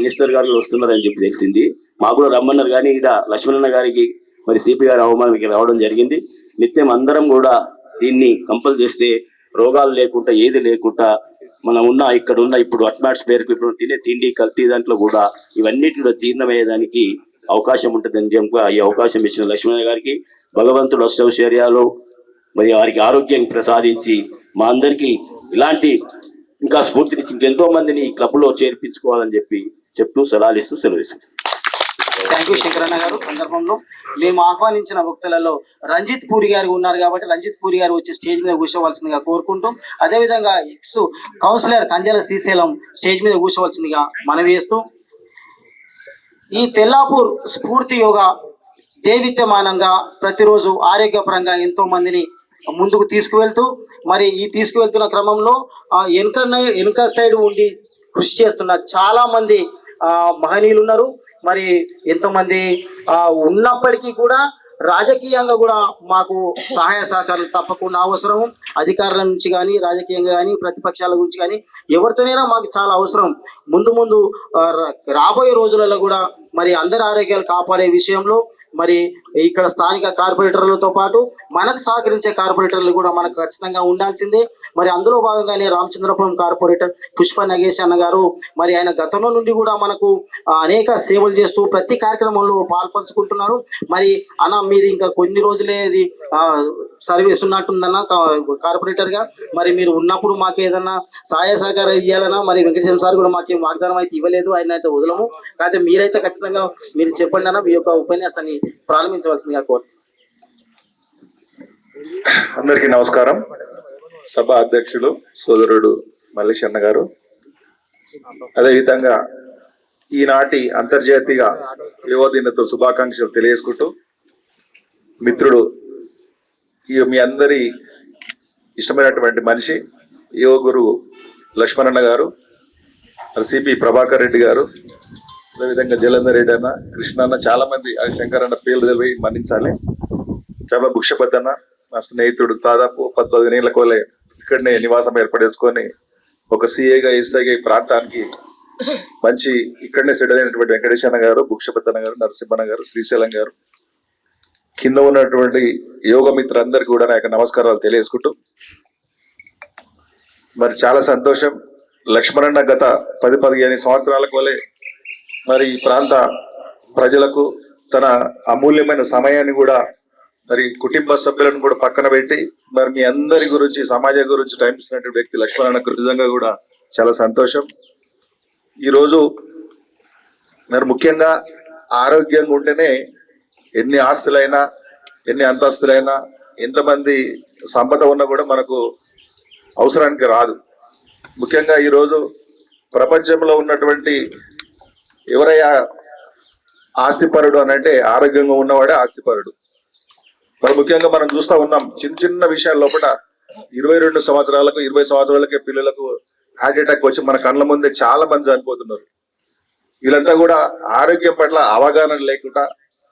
మినిస్టర్ గారు వస్తున్నారని చెప్పి తెలిసింది, మాకు కూడా రమ్మన్నారు. కానీ ఇక్కడ లక్ష్మణన్న గారికి మరి సిపి గారి అవమానానికి రావడం జరిగింది. నిత్యం అందరం కూడా దీన్ని కంపల్ చేస్తే రోగాలు లేకుండా ఏది లేకుండా మనం ఇక్కడ ఉన్న ఇప్పుడు అట్మాస్ఫియర్కి ఇప్పుడు తినే తిండి కల్తీ దాంట్లో కూడా ఇవన్నిటి కూడా జీర్ణమయ్యేదానికి అవకాశం ఉంటుందని చెప్పి ఈ అవకాశం ఇచ్చిన లక్ష్మణ గారికి భగవంతుడు అష్టౌశ్వర్యాలు మరి వారికి ఆరోగ్యం ప్రసాదించి మా అందరికీ ఇలాంటి ఇంకా స్ఫూర్తినిచ్చి ఇంకెంతో మందిని ఈ క్లబ్లో చేర్పించుకోవాలని చెప్పి చెప్తూ సలహాలిస్తూ సెలవిస్తుంది. థ్యాంక్ యూ శంకరన్న గారు. సందర్భంలో మేము ఆహ్వానించిన వక్తలలో రంజిత్ పూరి గారు ఉన్నారు కాబట్టి రంజిత్ పూరి గారు వచ్చి స్టేజ్ మీద కూర్చోవలసిందిగా కోరుకుంటాం. అదేవిధంగా ex councillor Kanjala Srisailam stage మీద కూర్చోవలసిందిగా మనవి చేస్తూ ఈ తెల్లాపూర్ స్ఫూర్తి యోగా దేవిత్యమానంగా ప్రతిరోజు ఆరోగ్యపరంగా ఎంతో మందిని ముందుకు తీసుకువెళ్తూ మరి ఈ తీసుకువెళ్తున్న క్రమంలో వెనుక సైడ్ ఉండి కృషి చేస్తున్న చాలా మంది మహనీయులు ఉన్నారు. మరి ఎంతోమంది ఉన్నప్పటికీ కూడా రాజకీయంగా కూడా మాకు సహాయ సహకారాలు తప్పకుండా అవసరం. అధికారుల నుంచి కానీ రాజకీయంగా కానీ ప్రతిపక్షాల గురించి కానీ ఎవరితోనైనా మాకు చాలా అవసరం. ముందు రాబోయే రోజులలో కూడా మరి అందరి ఆరోగ్యాలు కాపాడే విషయంలో మరి ఇక్కడ స్థానిక కార్పొరేటర్లతో పాటు మనకు సహకరించే కార్పొరేటర్లు కూడా మనకు ఖచ్చితంగా ఉండాల్సిందే. మరి అందులో భాగంగానే రామచంద్రపురం కార్పొరేటర్ పుష్ప నగేష్ అన్న గారు మరి ఆయన గతంలో నుండి కూడా మనకు అనేక సేవలు చేస్తూ ప్రతి కార్యక్రమంలో పాల్పంచుకుంటున్నారు. మరి అన్న మీది ఇంకా కొన్ని రోజులే ఇది సర్వీస్ ఉన్నట్టుందన్న కార్పొరేటర్ గా, మరి మీరు ఉన్నప్పుడు మాకు ఏదన్నా సహాయ సహకారం ఇవ్వాలన్నా మరి వెంకటేశ్వర సార్ కూడా మాకేం వాగ్దానం అయితే ఇవ్వలేదు, ఆయన అయితే వదలము. కాకపోతే మీరైతే ఖచ్చితంగా మీరు చెప్పండి అన్న మీ యొక్క ఉపన్యాసాన్ని ప్రారంభించవలసిందిగా కోరుతున్నాను. అందరికీ నమస్కారం. సభ అధ్యక్షులు సోదరుడు మల్లేష్ అన్న గారు, అదేవిధంగా ఈనాటి అంతర్జాతీయ యువ దినతో శుభాకాంక్షలు తెలియజేసుకుంటూ మిత్రుడు మీ అందరి ఇష్టమైనటువంటి మనిషి యువ గురువు లక్ష్మణన్న గారు, సిపి ప్రభాకర్ రెడ్డి గారు, అదేవిధంగా జలంధర్ రెడ్డి అన్న, కృష్ణ అన్న, చాలా మంది శంకర్ అన్న పేర్లు తెలివి మన్నించాలి. చాలా భిక్షపద్దన్న నా స్నేహితుడు, దాదాపు 10-15 ఏళ్ళ కోలే ఇక్కడనే నివాసం ఏర్పడేసుకొని ఒక సిఏగా ఎస్ఐగా ఈ ప్రాంతానికి మంచి ఇక్కడనే సెటిల్ అయినటువంటి వెంకటేశ్వర గారు, భుక్షపద్దన్న గారు, నరసింహన్న గారు, శ్రీశైలం గారు, కింద ఉన్నటువంటి యోగ మిత్రులందరికీ కూడా నా యొక్క నమస్కారాలు తెలియజేసుకుంటూ మరి చాలా సంతోషం. లక్ష్మణన్న గత 10-15 సంవత్సరాల కోలే మరి ఈ ప్రాంత ప్రజలకు తన అమూల్యమైన సమయాన్ని కూడా మరి కుటుంబ సభ్యులను కూడా పక్కన పెట్టి మరి మీ అందరి గురించి సమాజం గురించి టైం ఇచ్చినటువంటి వ్యక్తి లక్ష్మణన్నకు నిజంగా కూడా చాలా సంతోషం. ఈరోజు మరి ముఖ్యంగా ఆరోగ్యంగా ఉంటేనే ఎన్ని ఆస్తులైనా ఎన్ని అంతస్తులైనా ఎంతమంది సంపద ఉన్నా కూడా మనకు అవసరానికి రాదు. ముఖ్యంగా ఈరోజు ప్రపంచంలో ఉన్నటువంటి ఎవరయ్యా ఆస్తిపరుడు అని అంటే ఆరోగ్యంగా ఉన్నవాడే ఆస్తిపరుడు. మరి ముఖ్యంగా మనం చూస్తూ ఉన్నాం చిన్న విషయాల లోపల 22 సంవత్సరాలకు 20 సంవత్సరాలకే పిల్లలకు హార్ట్ అటాక్ వచ్చి మన కళ్ళ ముందే చాలా మంది చనిపోతున్నారు. వీళ్ళంతా కూడా ఆరోగ్యం పట్ల అవగాహన లేకుండా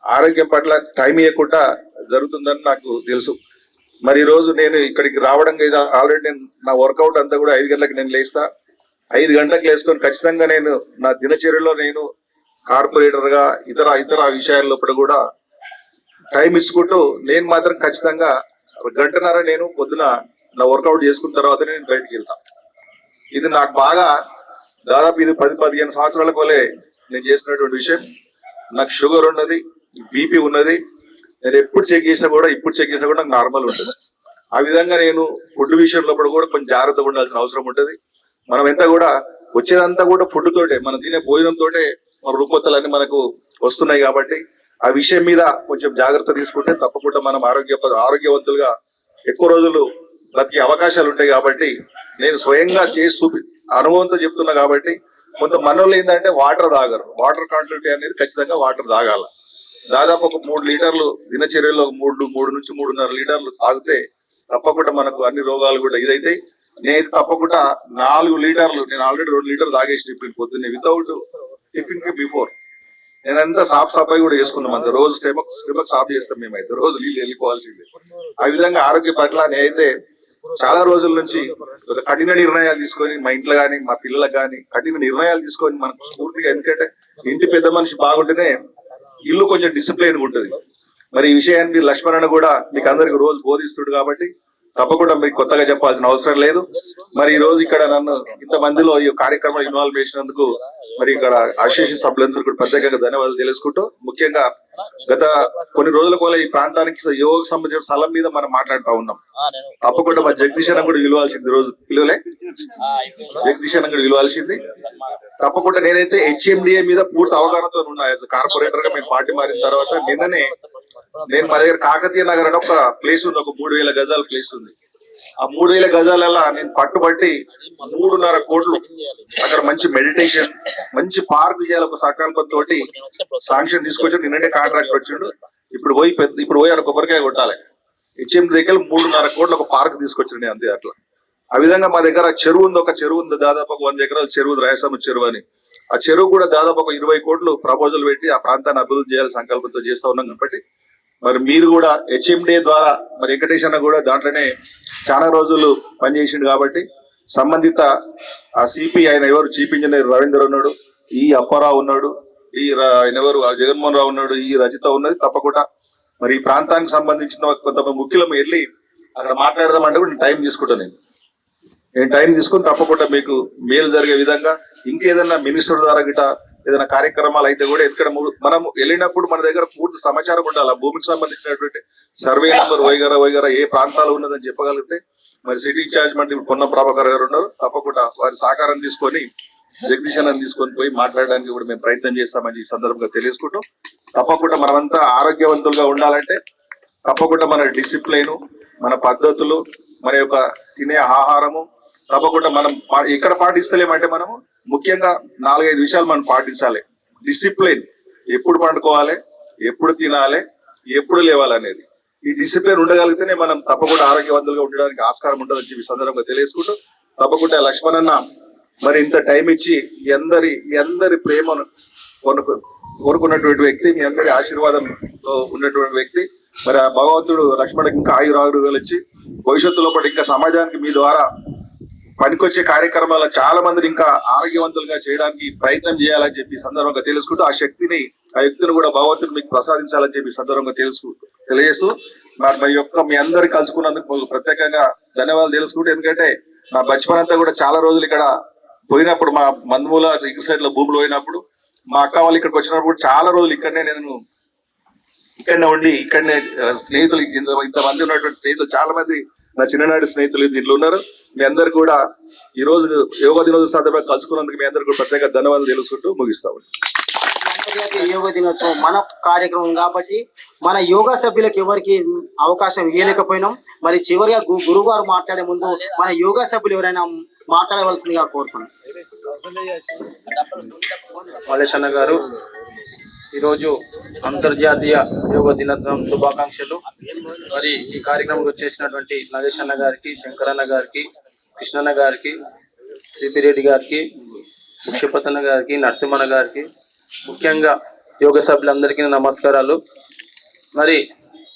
ఆరోగ్యం పట్ల టైం ఇవ్వకుండా జరుగుతుందని నాకు తెలుసు. మరి ఈరోజు నేను ఇక్కడికి రావడం ఆల్రెడీ నేను నా వర్కౌట్ అంతా కూడా 5 గంటలకు నేను లేస్తా. 5 గంటలకు లేసుకొని ఖచ్చితంగా నేను నా దినచర్యలో నేను కార్పొరేటర్ గా ఇతర విషయాల లోపల కూడా టైం ఇచ్చుకుంటూ నేను మాత్రం ఖచ్చితంగా 1.5 గంటల నేను పొద్దున నా వర్కౌట్ చేసుకున్న తర్వాత నేను బయటకు వెళ్తాను. ఇది నాకు బాగా దాదాపు ఇది 10-15 సంవత్సరాల కోలే నేను చేసినటువంటి విషయం. నాకు షుగర్ ఉన్నది, బీపీ ఉన్నది. నేను ఎప్పుడు చెక్ చేసినా కూడా నాకు నార్మల్ ఉంటుంది. ఆ విధంగా నేను ఫుడ్ విషయంలో కూడా కొంచెం జాగ్రత్తగా ఉండాల్సిన అవసరం ఉంటుంది. మనం ఎంత కూడా వచ్చేదంతా కూడా ఫుడ్ తోటే, మనం తినే భోజనంతోటే మన రూపొత్తలన్నీ మనకు వస్తున్నాయి. కాబట్టి ఆ విషయం మీద కొంచెం జాగ్రత్త తీసుకుంటే తప్పకుండా మనం ఆరోగ్యవంతులుగా ఎక్కువ రోజులు బతికే అవకాశాలు ఉంటాయి కాబట్టి నేను స్వయంగా చేసి అనుభవంతో చెప్తున్నా కాబట్టి కొంత మనోళ్ళు ఏంటంటే వాటర్ తాగరు. వాటర్ క్వాంటిటీ అనేది ఖచ్చితంగా వాటర్ తాగాల. దాదాపు ఒక 3 లీటర్లు దినచర్యలో 3 నుంచి 3.5 లీటర్లు తాగితే తప్పకుండా మనకు అన్ని రోగాలు కూడా ఇదైతే. నేనైతే తప్పకుండా 4 లీటర్లు, నేను ఆల్రెడీ 2 లీటర్లు తాగేసి ఇప్పుడు పొద్దున్నే వితౌట్ టిఫిన్ కి బిఫోర్ నేనంతా సఫాయి కూడా చేసుకున్నాం. అంత రోజు స్టమక్ సాఫ్ చేస్తాం మేమైతే, రోజు నీళ్ళు వెళ్ళిపోవాల్సిందే. ఆ విధంగా ఆరోగ్య పట్ల నేనైతే చాలా రోజుల నుంచి ఒక కఠిన నిర్ణయాలు తీసుకొని మా ఇంట్లో కానీ మా పిల్లలకు కానీ కఠిన నిర్ణయాలు తీసుకొని మనకు స్ఫూర్తిగా, ఎందుకంటే ఇంటి పెద్ద మనిషి బాగుంటేనే ఇల్లు కొంచెం డిసిప్లైన్ ఉంటుంది. మరి ఈ విషయాన్ని లక్ష్మణ్ కూడా మీకు అందరికి రోజు బోధిస్తుడు కాబట్టి తప్పకుండా మీకు కొత్తగా చెప్పాల్సిన అవసరం లేదు. మరి ఈ రోజు ఇక్కడ నన్ను ఇంతమందిలో ఈ కార్యక్రమంలో ఇన్వాల్వ్ చేసినందుకు మరి ఇక్కడ అసోసియేషన్ సభ్యులందరూ కూడా ప్రత్యేకంగా ధన్యవాదాలు తెలుసుకుంటూ, ముఖ్యంగా గత కొన్ని రోజుల కూడా ఈ ప్రాంతానికి యోగకు సంబంధించిన స్థలం మీద మనం మాట్లాడుతూ ఉన్నాం. తప్పకుండా మా జగదీష్ అన్న కూడా విలువాల్సింది, రోజు పిలువలే జగదీష్ అన్న కూడా విలువాల్సింది. తప్పకుండా నేనైతే HMDA మీద పూర్తి అవగాహనతో ఉన్నా. కార్పొరేటర్ గా మేము పార్టీ మారిన తర్వాత నిన్ననే నేను మా దగ్గర కాకతీయ నగర్ అని ఒక ప్లేస్ ఉంది, ఒక 3000 గజాల ప్లేస్ ఉంది. ఆ 3000 గజాలలో నేను పట్టుబట్టి 3.5 కోట్లు అక్కడ మంచి మెడిటేషన్, మంచి పార్క్ చేయాలి ఒక సంకల్పంతో శాంక్షన్ తీసుకొచ్చి నిన్ననే కాంట్రాక్ట్ వచ్చిండు. ఇప్పుడు పోయి ఆడ కొబ్బరికాయ కొట్టాలి. HMD దగ్గర 3.5 కోట్లు ఒక పార్క్ తీసుకొచ్చిండు అంతే. అట్లా ఆ విధంగా మా దగ్గర చెరువు ఉంది, దాదాపు ఒక 100 ఎకరాల చెరువు, రాయసమ చెరువు అని. ఆ చెరువు కూడా దాదాపు ఒక 20 కోట్లు ప్రపోజల్ పెట్టి ఆ ప్రాంతాన్ని అభివృద్ధి చేయాలి సంకల్పంతో చేస్తా ఉన్నాం. కాబట్టి మరి మీరు కూడా HMDA ద్వారా మరి వెంకటేష్ అన్న కూడా దాంట్లోనే చాలా రోజులు పనిచేసిండు కాబట్టి సంబంధిత ఆ సిపి ఆయన ఎవరు చీఫ్ ఇంజనీర్ రవీంద్ర ఉన్నాడు, ఈ అప్పారావు ఉన్నాడు, ఆయన ఎవరు జగన్మోహన్ రావు ఉన్నాడు, ఈ రజిత ఉన్నది. తప్పకుండా మరి ఈ ప్రాంతానికి సంబంధించిన కొంతమంది ముఖ్యులం వెళ్ళి అక్కడ మాట్లాడదామంటే కూడా నేను టైం తీసుకుంటాను. నేను టైం తీసుకుని తప్పకుండా మీకు మేలు జరిగే విధంగా ఇంకేదన్నా మినిస్టర్ ద్వారా గిట ఏదైనా కార్యక్రమాలు అయితే కూడా ఇక్కడ మనం వెళ్ళినప్పుడు మన దగ్గర పూర్తి సమాచారం ఉండాలి. భూమికి సంబంధించినటువంటి సర్వే నెంబర్ వైగర ఏ ప్రాంతాలు ఉన్నదని చెప్పగలిగితే మరి సిటీ ఇన్ఛార్జ్ మంత్రి పొన్నం ప్రభాకర్ గారు ఉన్నారు. తప్పకుండా వారి సహకారం తీసుకొని జగదీష్ అన్నని తీసుకొని పోయి మాట్లాడడానికి కూడా మేము ప్రయత్నం చేస్తామని ఈ సందర్భంగా తెలియజేసుకుంటాం. తప్పకుండా మనమంతా ఆరోగ్యవంతులుగా ఉండాలంటే తప్పకుండా మన డిసిప్లైన్, మన పద్ధతులు, మన యొక్క తినే ఆహారము తప్పకుండా మనం ఎక్కడ పాటిస్తలేమంటే మనము ముఖ్యంగా 4-5 విషయాలు మనం పాటించాలి. డిసిప్లైన్, ఎప్పుడు పండుకోవాలి, ఎప్పుడు తినాలి, ఎప్పుడు లేవాలనేది. ఈ డిసిప్లిన్ ఉండగలిగితేనే మనం తప్పకుండా ఆరోగ్యవంతులుగా ఉండడానికి ఆస్కారం ఉంటుందని చెప్పి సందర్భంగా తెలియజేసుకుంటూ తప్పకుండా లక్ష్మణ్ అన్న మరి ఇంత టైం ఇచ్చి మీ అందరి ప్రేమను కోరుకున్నటువంటి వ్యక్తి, మీ అందరి ఆశీర్వాదంతో ఉన్నటువంటి వ్యక్తి. మరి ఆ భగవంతుడు లక్ష్మణ్కి ఇంకా ఆయురారోగ్యాలు ఇచ్చి భవిష్యత్తులో పాటు ఇంకా సమాజానికి మీ ద్వారా పనికొచ్చే కార్యక్రమాలు చాలా మందిని ఇంకా ఆరోగ్యవంతులుగా చేయడానికి ప్రయత్నం చేయాలని చెప్పి సందర్భంగా తెలుసుకుంటూ ఆ యుక్తిని కూడా భగవంతుడు మీకు ప్రసాదించాలని చెప్పి సందర్భంగా తెలియజేస్తూ మరి యొక్క మీ అందరు కలుసుకున్నందుకు ప్రత్యేకంగా ధన్యవాదాలు తెలుసుకుంటూ, ఎందుకంటే నా బచ్పన్ అంతా కూడా చాలా రోజులు ఇక్కడ పోయినప్పుడు మా మందుమూల ఇటు సైడ్ లో భూములు పోయినప్పుడు మా అక్క వాళ్ళు ఇక్కడికి వచ్చినప్పుడు చాలా రోజులు ఇక్కడనే ఉండి ఇక్కడనే స్నేహితులు ఇంతమంది ఉన్నటువంటి స్నేహితులు చాలా మంది నా చిన్ననాటి స్నేహితులు దీంట్లో ఉన్నారు. మీ అందరు కూడా ఈ రోజు యోగా దినోత్సవం సందర్భంగా కలుసుకున్నందుకు మీ అందరు కూడా ప్రత్యేక ధన్యవాదాలు తెలుసుకుంటూ ముగిస్తాము. అంతర్జాతీయ యోగా దినోత్సవం మన కార్యక్రమం కాబట్టి మన యోగా సభ్యులకు ఎవరికి అవకాశం ఇవ్వలేకపోయినాం. మరి చివరిగా గురుగారు మాట్లాడే ముందు మన యోగా సభ్యులు ఎవరైనా మాట్లాడవలసిందిగా కోరుతున్నాం. మల్లేశన్న గారు, ఈరోజు అంతర్జాతీయ యోగా దినోత్సవం శుభాకాంక్షలు. మరి ఈ కార్యక్రమంలో వచ్చేసినటువంటి నగేష్ అన్న గారికి, శంకరన్న గారికి, కృష్ణన్న గారికి, సిపి రెడ్డి గారికి, ముఖ్యపతన్న గారికి, నరసింహన్న గారికి, ముఖ్యంగా యోగ సభ్యులందరికీ నమస్కారాలు. మరి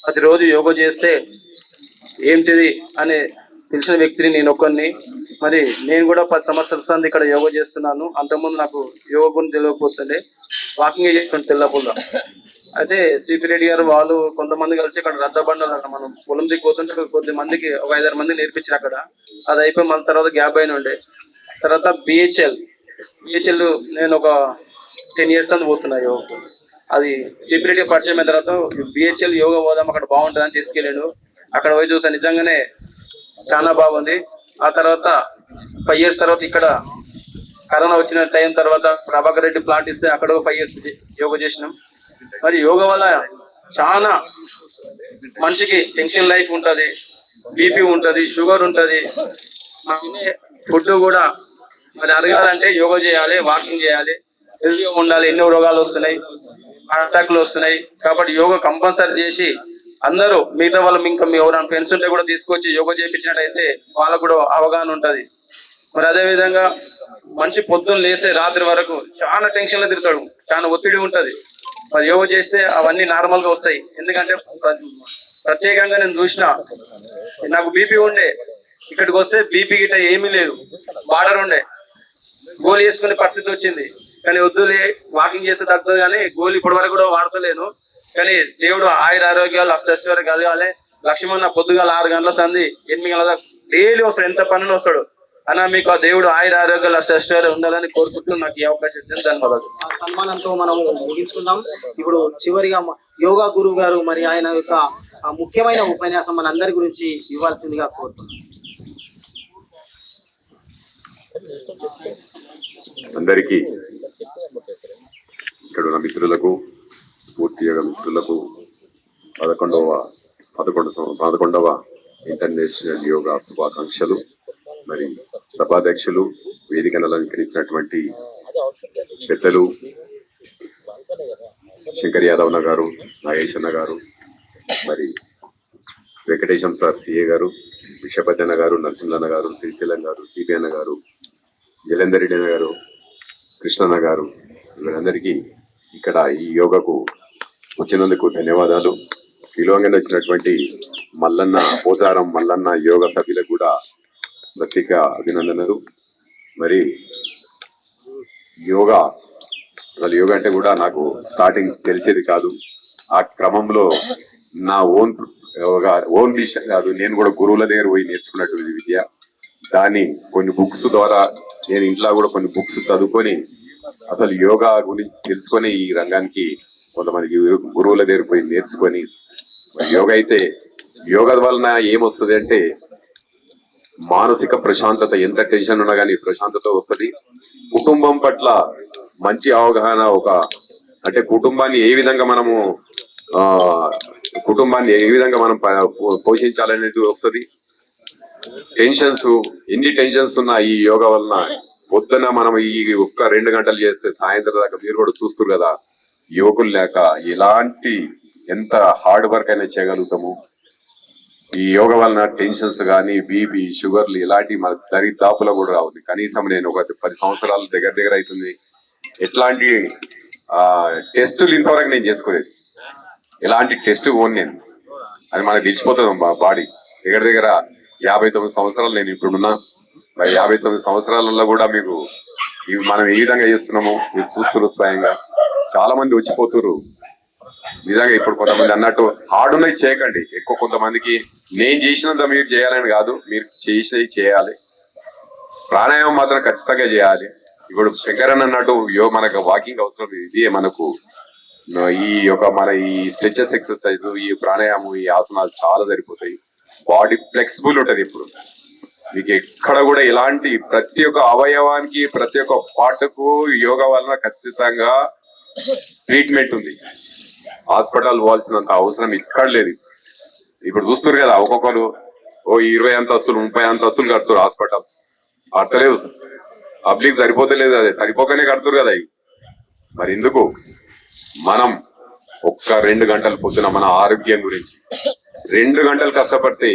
ప్రతిరోజు యోగా చేస్తే ఏంటిది అనే తెలిసిన వ్యక్తిని నేను ఒక్కరిని. మరి నేను కూడా 10 సంవత్సరాల ఇక్కడ యోగా చేస్తున్నాను. అంతకుముందు నాకు యోగా గురించి తెలియకపోతుండే వాకింగ్ చేస్తుంటే తెల్లపుల్ల. అయితే సిపి రెడ్డి గారు వాళ్ళు కొంతమంది కలిసి ఇక్కడ రద్దబండలు మనం పొలం దిగి పోతుంటే కొద్ది మందికి ఒక 5-6 మంది నేర్పించారు అక్కడ. అది అయిపోయి మళ్ళీ తర్వాత గ్యాప్ అయిన ఉండే. తర్వాత బిహెచ్ఎల్ నేను ఒక 10 years అని పోతున్నా యోగా. అది సిపి రెడ్డి పరిచయం అయిన తర్వాత బిహెచ్ఎల్ యోగా పోదాం అక్కడ బాగుంటుందని తీసుకెళ్ళాడు. అక్కడ పోయి చూసాను, నిజంగానే చాలా బాగుంది. ఆ తర్వాత 5 years తర్వాత ఇక్కడ కరోనా వచ్చిన టైం తర్వాత ప్రభాకర్ రెడ్డి ప్లాంట్ ఇస్తే అక్కడ 5 years యోగా చేసినాం. మరి యోగా వల్ల చాలా మనిషికి టెన్షన్ లైఫ్ ఉంటుంది, బీపీ ఉంటది, షుగర్ ఉంటది. ఫుడ్ కూడా మరి అరగాలంటే యోగా చేయాలి, వాకింగ్ చేయాలి, హెల్తీగా ఉండాలి. ఎన్నో రోగాలు వస్తున్నాయి, అటాక్లు వస్తున్నాయి. కాబట్టి యోగా కంపల్సరీ చేసి అందరూ మిగతా వాళ్ళు ఇంకా మీ ఎవరైనా ఫ్రెండ్స్ ఉంటే కూడా తీసుకొచ్చి యోగా చేయించినట్టయితే వాళ్ళకు కూడా అవగాహన ఉంటది. మరి అదే విధంగా మనిషి పొద్దున్న లేసే రాత్రి వరకు చాలా టెన్షన్లో తిరుగుతాడు, చాలా ఒత్తిడి ఉంటది. మరి యోగా చేస్తే అవన్నీ నార్మల్ గా వస్తాయి. ఎందుకంటే ప్రత్యేకంగా నేను చూసిన, నాకు బీపీ ఉండే, ఇక్కడికి వస్తే బీపీ గిట్ట ఏమీ లేదు, బార్డర్ ఉండే, గోళీ వేసుకునే పరిస్థితి వచ్చింది. కానీ వద్దులే, వాకింగ్ చేస్తే తగ్గుతుంది, కానీ గోళీ ఇప్పటి వరకు కూడా వాడతలేను. కానీ దేవుడు ఆయుర ఆరోగ్యాలు అష్టైశ్వర్యాలు కలగాలి. లక్ష్మణ పొద్దుగాల 6 గంటల సంది 8 గంటల దాకా డైలీ వస్తాడు, ఎంత పని వస్తాడు అన్న. మీకు ఆ దేవుడు ఆయుర ఆరోగ్యాలు అష్టైశ్వర్యాలు ఉండాలని కోరుకుంటూ నాకు ఈ అవకాశం ఇచ్చింది. ధన్యవాదాలు. ఆ సన్మానంతో మనం ముగించుకుందాం. ఇప్పుడు చివరిగా యోగా గురువు గారు మరి ఆయన యొక్క ముఖ్యమైన ఉపన్యాసం మన అందరి గురించి ఇవ్వాల్సిందిగా కోరుతున్నాం. అందరికీ, ఇక్కడ ఉన్న మిత్రులకు, స్ఫూర్తి యోగ మిత్రులకు 11వ ఇంటర్నేషనల్ యోగా శుభాకాంక్షలు. మరి సభాధ్యక్షులు, వేదికను అలంకరించినటువంటి పెద్దలు శంకర్ యాదవ్ గారు, నాగేష్ అన్న గారు, మరి వెంకటేశం సార్ సిఏ గారు, విషపతి అన్న గారు, నరసింహన్న గారు, శ్రీశైలం గారు, సిపి అన్న గారు, జలంధర్ రెడ్డి అన్న గారు, కృష్ణన్న గారు, వీళ్ళందరికీ ఇక్కడ ఈ యోగాకు వచ్చినందుకు ధన్యవాదాలు. విలువంగా వచ్చినటువంటి మల్లన్న పోచారం మల్లన్న యోగ సభ్యులకు కూడా ప్రత్యేక అభినందనలు. మరి యోగా, అసలు యోగా అంటే కూడా నాకు స్టార్టింగ్ తెలిసేది కాదు. ఆ క్రమంలో నా ఓన్ విషయం కాదు, నేను కూడా గురువుల దగ్గర పోయి నేర్చుకున్నటువంటి విద్య. దాన్ని కొన్ని బుక్స్ ద్వారా నేను ఇంట్లో కూడా కొన్ని బుక్స్ చదువుకొని అసలు యోగా గురించి తెలుసుకొని ఈ రంగానికి కొంతమంది గురువుల దగ్గర పోయి నేర్చుకొని, యోగా అయితే యోగా వలన ఏమొస్తుంది అంటే మానసిక ప్రశాంతత, ఎంత టెన్షన్ ఉన్నా కానీ ప్రశాంతత వస్తుంది. కుటుంబం పట్ల మంచి అవగాహన, అంటే కుటుంబాన్ని ఏ విధంగా మనము పోషించాలనేది వస్తుంది. ఎన్ని టెన్షన్స్ ఉన్నా ఈ యోగా వలన పొద్దున మనం ఈ 1-2 గంటలు చేస్తే సాయంత్రం దాకా మీరు కూడా చూస్తారు కదా, యువకులు లేక ఎంత హార్డ్ వర్క్ అయినా చేయగలుగుతాము. ఈ యోగా వలన టెన్షన్స్ కానీ, బీపీ, షుగర్లు ఇలాంటి మన దరిదాపులో కూడా రావుంది. కనీసం నేను ఒక 10 సంవత్సరాల దగ్గర అవుతుంది ఎట్లాంటి టెస్టులు ఇంతవరకు నేను చేసుకోలేదు. ఎలాంటి టెస్ట్ పోను నేను, అది మనకు తెలిసిపోతుంది బాడీ. దగ్గర 59 సంవత్సరాలు నేను ఇప్పుడున్నా. మరి 59 సంవత్సరాలలో కూడా మీకు మనం ఏ విధంగా చేస్తున్నామో మీరు చూస్తున్నారు స్వయంగా. చాలా మంది వచ్చిపోతున్నారు నిజంగా. ఇప్పుడు కొంతమంది అన్నట్టు హార్డ్ ఉన్నది చేయకండి ఎక్కువ. కొంతమందికి నేను చేసినంత మీరు చేయాలని కాదు, మీరు చేసేది చేయాలి. ప్రాణాయామం మాత్రం ఖచ్చితంగా చేయాలి. ఇప్పుడు శంకరన్ అన్నట్టు మనకు వాకింగ్ అవసరం. ఇదే మనకు మన ఈ స్ట్రెచెస్ ఎక్సర్సైజ్, ఈ ప్రాణాయామం, ఈ ఆసనాలు చాలా సరిపోతాయి. బాడీ ఫ్లెక్సిబుల్ ఉంటది. ఇప్పుడు మీకు ఎక్కడ కూడా ఇలాంటి ప్రతి ఒక్క అవయవానికి, ప్రతి ఒక్క పార్ట్కు యోగా వలన ఖచ్చితంగా ట్రీట్మెంట్ ఉంది. హాస్పిటల్ పోవాల్సినంత అవసరం ఇక్కడ లేదు. ఇప్పుడు చూస్తారు కదా, ఒక్కొక్కరు 20 అంతస్తులు 30 అంతస్తులు కడుతున్నారు హాస్పిటల్స్. కడతలేవు సార్, పబ్లిక్ సరిపోతలేదు. అదే సరిపోకనే కడుతురు కదా ఇవి. మరి ఎందుకు మనం 1-2 గంటలు పొద్దున మన ఆరోగ్యం గురించి 2 గంటలు కష్టపడితే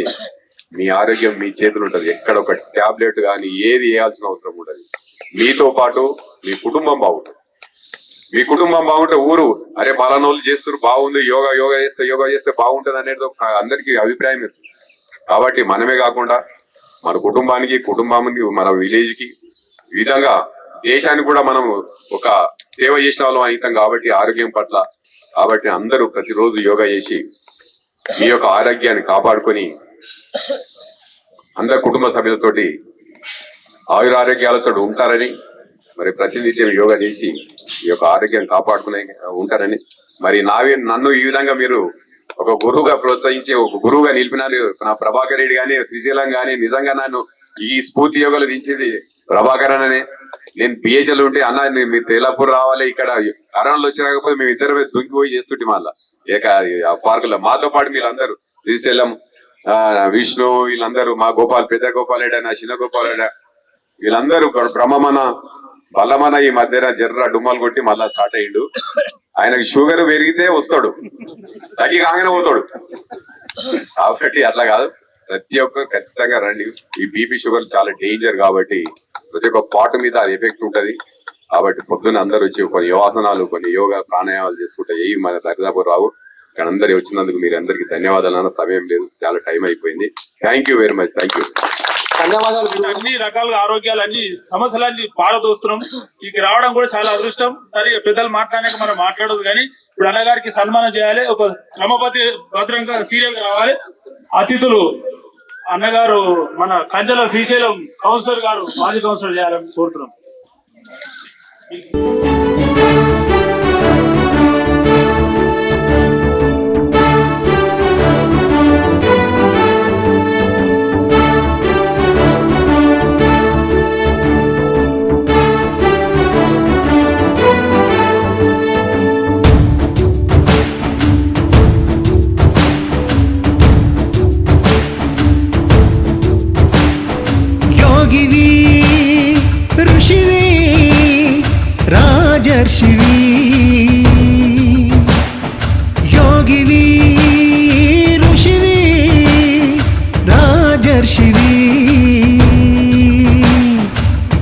మీ ఆరోగ్యం మీ చేతులు ఉంటది. ఎక్కడ ఒక టాబ్లెట్ కానీ ఏది వేయాల్సిన అవసరం ఉండదు. మీతో పాటు మీ కుటుంబం బాగుంటుంది. మీ కుటుంబం బాగుంటే ఊరు అరే పలానోళ్ళు చేస్తారు బాగుంది, యోగా చేస్తే బాగుంటుంది అనేది ఒకసారి అందరికి అభిప్రాయం ఇస్తుంది. కాబట్టి మనమే కాకుండా మన కుటుంబానికి మన విలేజ్ కి, ఈ విధంగా దేశానికి కూడా మనం ఒక సేవ చేసిన వాళ్ళం అవుతాం. కాబట్టి ఆరోగ్యం పట్ల కాబట్టి అందరూ ప్రతిరోజు యోగా చేసి మీ యొక్క ఆరోగ్యాన్ని కాపాడుకొని అందరు కుటుంబ సభ్యులతోటి ఆయురారోగ్యాలతో ఉంటారని, మరి ప్రతినిత్యం యోగా చేసి ఈ యొక్క ఆరోగ్యాన్ని కాపాడుకునే ఉంటారని, మరి నన్ను ఈ విధంగా మీరు ఒక గురువుగా ప్రోత్సహించి ఒక గురువుగా నిలిపినారు. నా ప్రభాకర్ రెడ్డి గానీ, శ్రీశైలం గానీ, నిజంగా నన్ను ఈ స్ఫూర్తి యోగాలు దించింది ప్రభాకర్ అనే. నేను పిహెచ్ఎల్ ఉంటే అన్న మీరు తేలాపూర్ రావాలి, ఇక్కడ కరోనాలో వచ్చినాకపోతే మేము ఇద్దరు దుంకిపోయి చేస్తుంటే మళ్ళా ఆ పార్కులో మాతో పాటు మీరందరూ శ్రీశైలం విష్ణు వీళ్ళందరూ, మా గోపాల్, పెద్ద గోపాలేడైనా చిన్న గోపాలేడ, వీళ్ళందరూ బ్రహ్మమన బల్లమన ఈ మధ్యన జర్ర డుమ్మలు కొట్టి మళ్ళా స్టార్ట్ అయ్యిండు. ఆయనకి షుగర్ పెరిగితే వస్తాడు, తగ్గి కాగానే పోతాడు. కాబట్టి అట్లా కాదు, ప్రతి ఒక్కరు ఖచ్చితంగా రండి. ఈ బీపీ షుగర్ చాలా డేంజర్ కాబట్టి ప్రతి ఒక్క పాటు మీద అది ఎఫెక్ట్ ఉంటది. కాబట్టి పొద్దున్న అందరు వచ్చి కొన్ని యోగాసనాలు, కొన్ని యోగా ప్రాణాయామాలు చేసుకుంటే ఏ మన దరిదాపు రావు. ఇక్కడ అందరు వచ్చినందుకు మీరు అందరికి ధన్యవాదాలు. అన్న సమయం లేదు, చాలా టైం అయిపోయింది. Thank you very much. Thank you. ధన్యవాదాలు. అన్ని రకాలుగా ఆరోగ్యాలన్నీ సమస్యలన్నీ పారదోస్తున్నాం. ఇక రావడం కూడా చాలా అదృష్టం. సరే పెద్దలు మాట్లాడాక మనం మాట్లాడదు, కానీ ఇప్పుడు అన్నగారికి సన్మానం చేయాలి. ఒక భద్రంగా సీరియల్ గా రావాలి. అతిథులు అన్నగారు మన కంజల శ్రీశైలం కౌన్సిలర్ గారు, మాజీ కౌన్సిలర్ చేయాలని కోరుతున్నాం. योगिवी ऋषिवी राजर्षिवी, योगिवी ऋषिवी राजर्षिवी,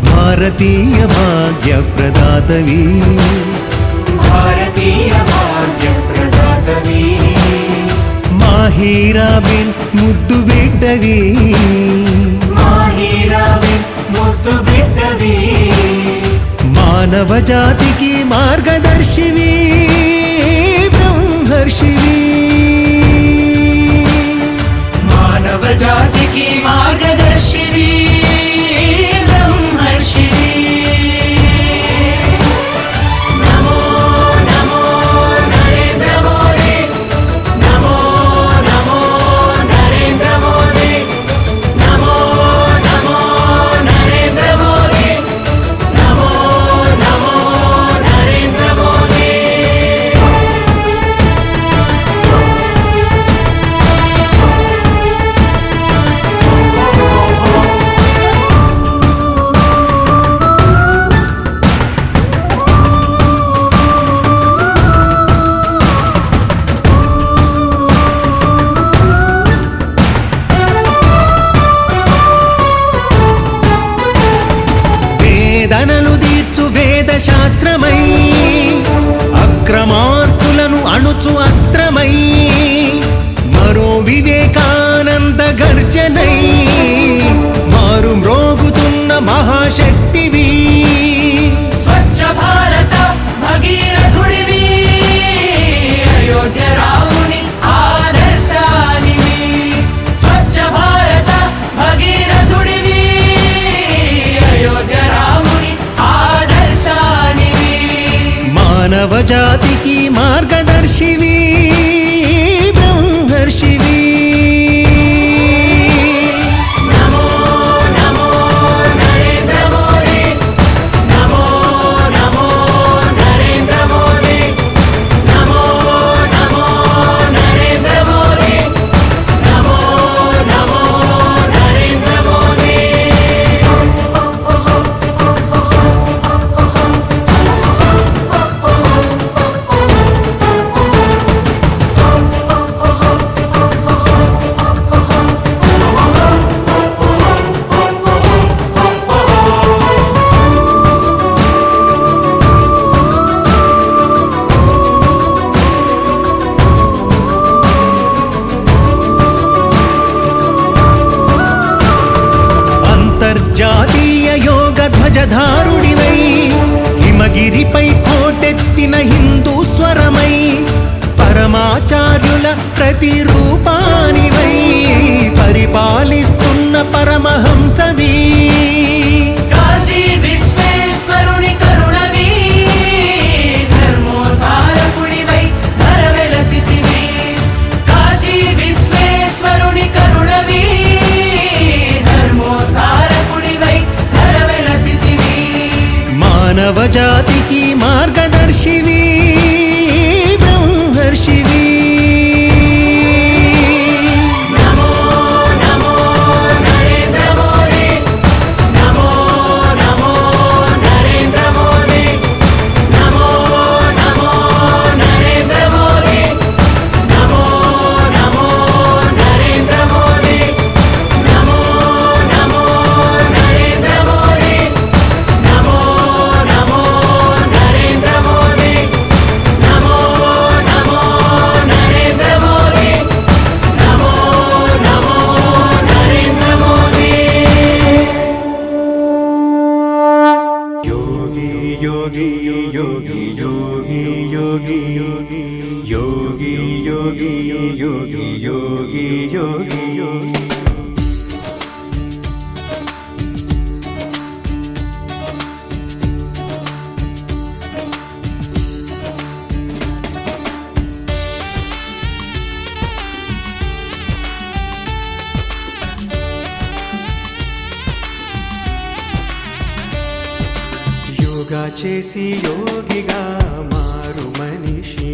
भारतीय भाग्य प्रदातवी, भारतीय भाग्य प्रदातवी, माहीरा बिन मुद्दु बिड्डवी, मानव जाति की मार्गदर्शिवी ब्रह्मर्षिवी, मानव जाति की मार्गदर्शिवी ब्रह्मर्षिवी, नमो नमो नरेंद्र मोदी, नमो नमो नरेंद्र मोदी, नमो नमो नरेंद्र मोदी, नमो नमो नरेंद्र मोदी। వేదనలు తీర్చు వేద శాస్త్రమై, అక్రమార్కులను అణుచు అస్త్రమై, మరో వివేకానంద గర్జనై, మారు మ్రోగుతున్న మహాశక్తివి, స్వచ్ఛ భారత భగీరథుడివి, అయోధ్య రాముని ఆదర్శానివి, స్వచ్ఛ భారత భగీరథుడివి, అయోధ్య రాముని ఆదర్శానివి, మానవ జాతికి మార్గదర్శివి బ్రహ్మర్షివి, నమో నమో నరేంద్ర మోదీ, నమో నమో నరేంద్ర మోదీ, నమో నమో నరేంద్ర మోదీ, నమో నమో నరేంద్ర మోదీ। అంతర్జాతీయ యోగ ధ్వజధారుడివై, హిమగిరిపై కోటెత్తిన హిందూ స్వరమై, పరమాచార్యుల ప్రతిరూపానివై, పరిపాలిస్తున్న పరమహంసవి, కాశీ విశ్వేశ్వరుని కరుణవి, ధర్మోద్ధారకుడివై ధరవెలసితివి, కాశీ విశ్వేశ్వరుని కరుణవి, ధర్మోద్ధారకుడివై ధరవెలసితివి, మానవ జాతికి మార్గదర్శివి బ్రహ్మర్షివి, నమో योगी योगी योगी योगी योगी योगी योगी योगी योगी योगी योगी యోగా చేసి యోగిగా మారు మనిషి,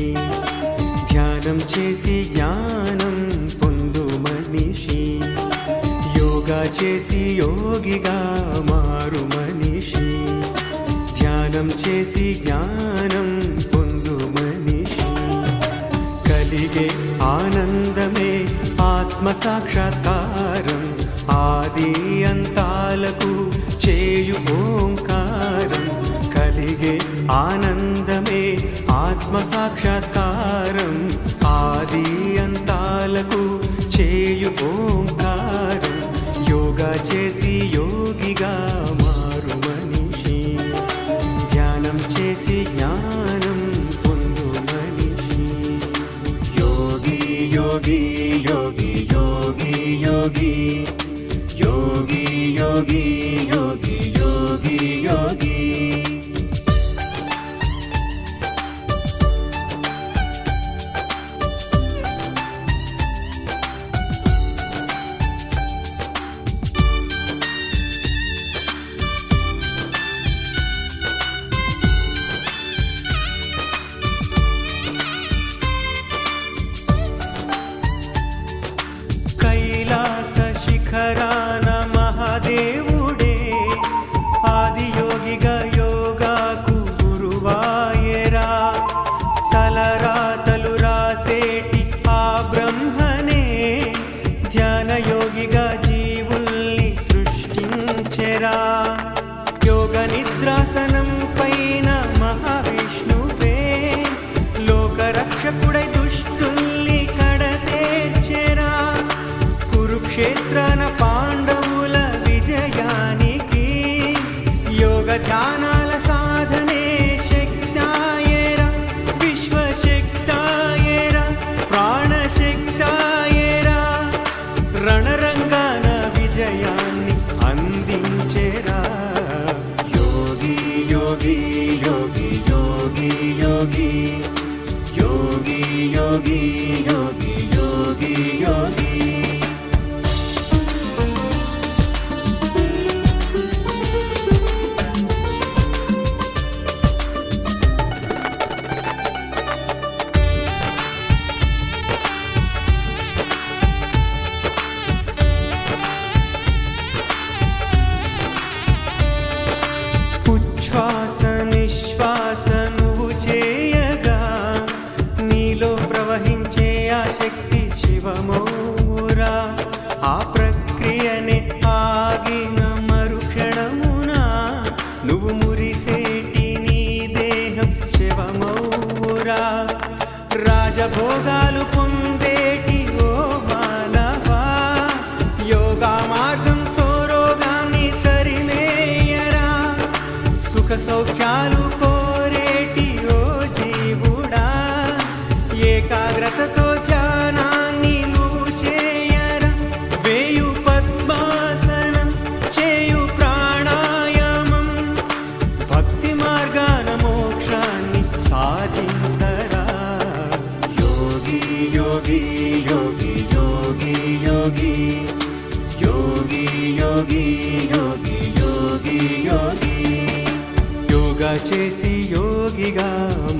ధ్యానం చేసి జ్ఞానం పొందు మనిషి. యోగా చేసి యోగిగా మారు మనిషి, ధ్యానం చేసి జ్ఞానం పొందు మనిషి. కలిగే ఆనందమే ఆత్మ సాక్షాత్కారం, ఆది అంతాలకు చేయు ఓంకారం. కలిగే ఆనందమే ఆత్మ సాక్షాత్కారం, ఆది అంతాలకు చేయు ఓంకారం. యోగా చేసి యోగిగా మారు మనిషి, ధ్యానం చేసి జ్ఞానం పొందు మనిషి. యోగి యోగి యోగి యోగి యోగి యోగి యోగి యోగి యోగి యోగి. కైలాస శిఖరాన మహాదేవుడే ఆదియోగిగా యోగాకు గురువాయరా. తలరాతలు రాసేటి ఆ బ్రహ్మనే ధ్యానయోగిగా జీవుల్ని సృష్టించెరా. యోగ నిద్రాసనం పైన మహావిష్ణువే లోకరక్షకుడై దుష్టుల్ని కడతేర్చెరా. కురుక్షేత్రాన పాండవుల విజయానికి యోగ ధ్యానాల సాధనే శక్తాయేరా. విశ్వశక్తాయేరా, ప్రాణశక్తాయేరా. రణరంగాన విజయాన్ని అందించెరా. యోగి యోగి యోగి యోగి యోగి యోగి యోగి యోగి యోగి యోగి. ఉచ్ఛ్వాస నిశ్వాస నువ్వు చేయగా నీలో ప్రవహించే ఆ శక్తి శివమౌరా. ఆ ప్రక్రియనే ఆగిన మరుక్షణమున నువ్వు మురిసేటి నీ దేహం శివమౌరా. రాజభోగాలు పొందేటి ఓ మానవా, యోగా మార్గంతో రోగాన్ని తరిమేయరా. సుఖ సౌఖ్యాలు కోరేటి ఓ జీవుడా, ఏకాగ్రతతో ధ్యానాన్ని నువ్వు చేయరా. వేయు పద్మాసనం చేయు ప్రాణాయామం, భక్తి మార్గాన మోక్షాన్ని సాధించరా. యోగి యోగి యోగి యోగి యోగి యోగి యోగి యోగి యోగి యోగి. యోగా చేసి యోగిగా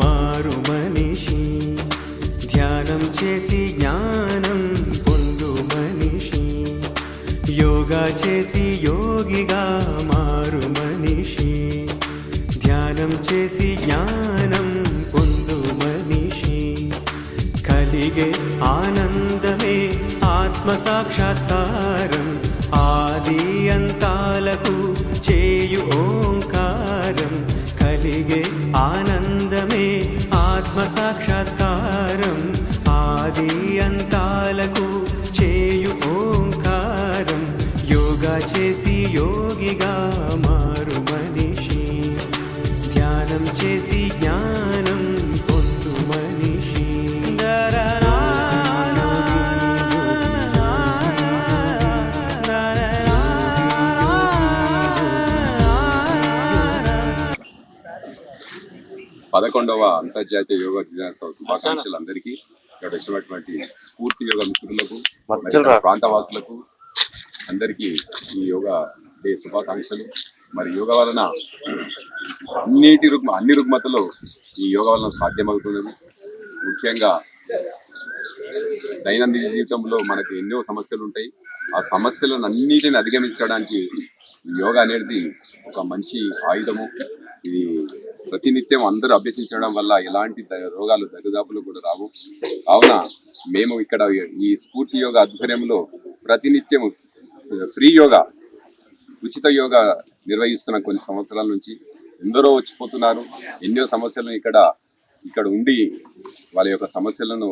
మారు మనిషి, ధ్యానం చేసి జ్ఞానం పొందు మనిషి. యోగా చేసి యోగిగా మారు మనిషి, ధ్యానం చేసి జ్ఞానం పొందు మనిషి. కలిగే ఆనందమే ఆత్మ సాక్షాత్కారం, ఆది అంతాలకు చేయు ఓంకారం. కలిగే ఆనందమే ఆత్మ సాక్షాత్కారం, ఆది అంతాలకు చేయు ఓంకారం. యోగా చేసి యోగిగా మారు మనిషి, ధ్యానం ధ్యానం చేసి జ్ఞానం పొందు మనిషి పదకొండవ అంతర్జాతీయ యోగా దినోత్సవ శుభాకాంక్షలు అందరికీ. ఇక్కడ వచ్చినటువంటి స్ఫూర్తి యోగ మిత్రులకు, మరి ప్రాంతవాసులకు అందరికీ ఈ యోగా డే శుభాకాంక్షలు. మరి యోగా వలన అన్ని రుగ్మతలు ఈ యోగా వలన సాధ్యమవుతున్నది. ముఖ్యంగా దైనందిన జీవితంలో మనకు ఎన్నో సమస్యలు ఉంటాయి. ఆ సమస్యలను అన్నిటిని అధిగమించడానికి యోగా అనేది ఒక మంచి ఆయుధము. ఇది ప్రతినిత్యం అందరూ అభ్యసించడం వల్ల ఎలాంటి రోగాలు దరిదాపులు కూడా రావు. కావున మేము ఇక్కడ ఈ స్ఫూర్తి యోగా ఆధ్వర్యంలో ప్రతినిత్యం ఫ్రీ యోగా, ఉచిత యోగా నిర్వహిస్తున్న కొన్ని సంవత్సరాల నుంచి ఎందరో వచ్చిపోతున్నారు. ఎన్నో సమస్యలను ఇక్కడ ఉండి వాళ్ళ యొక్క సమస్యలను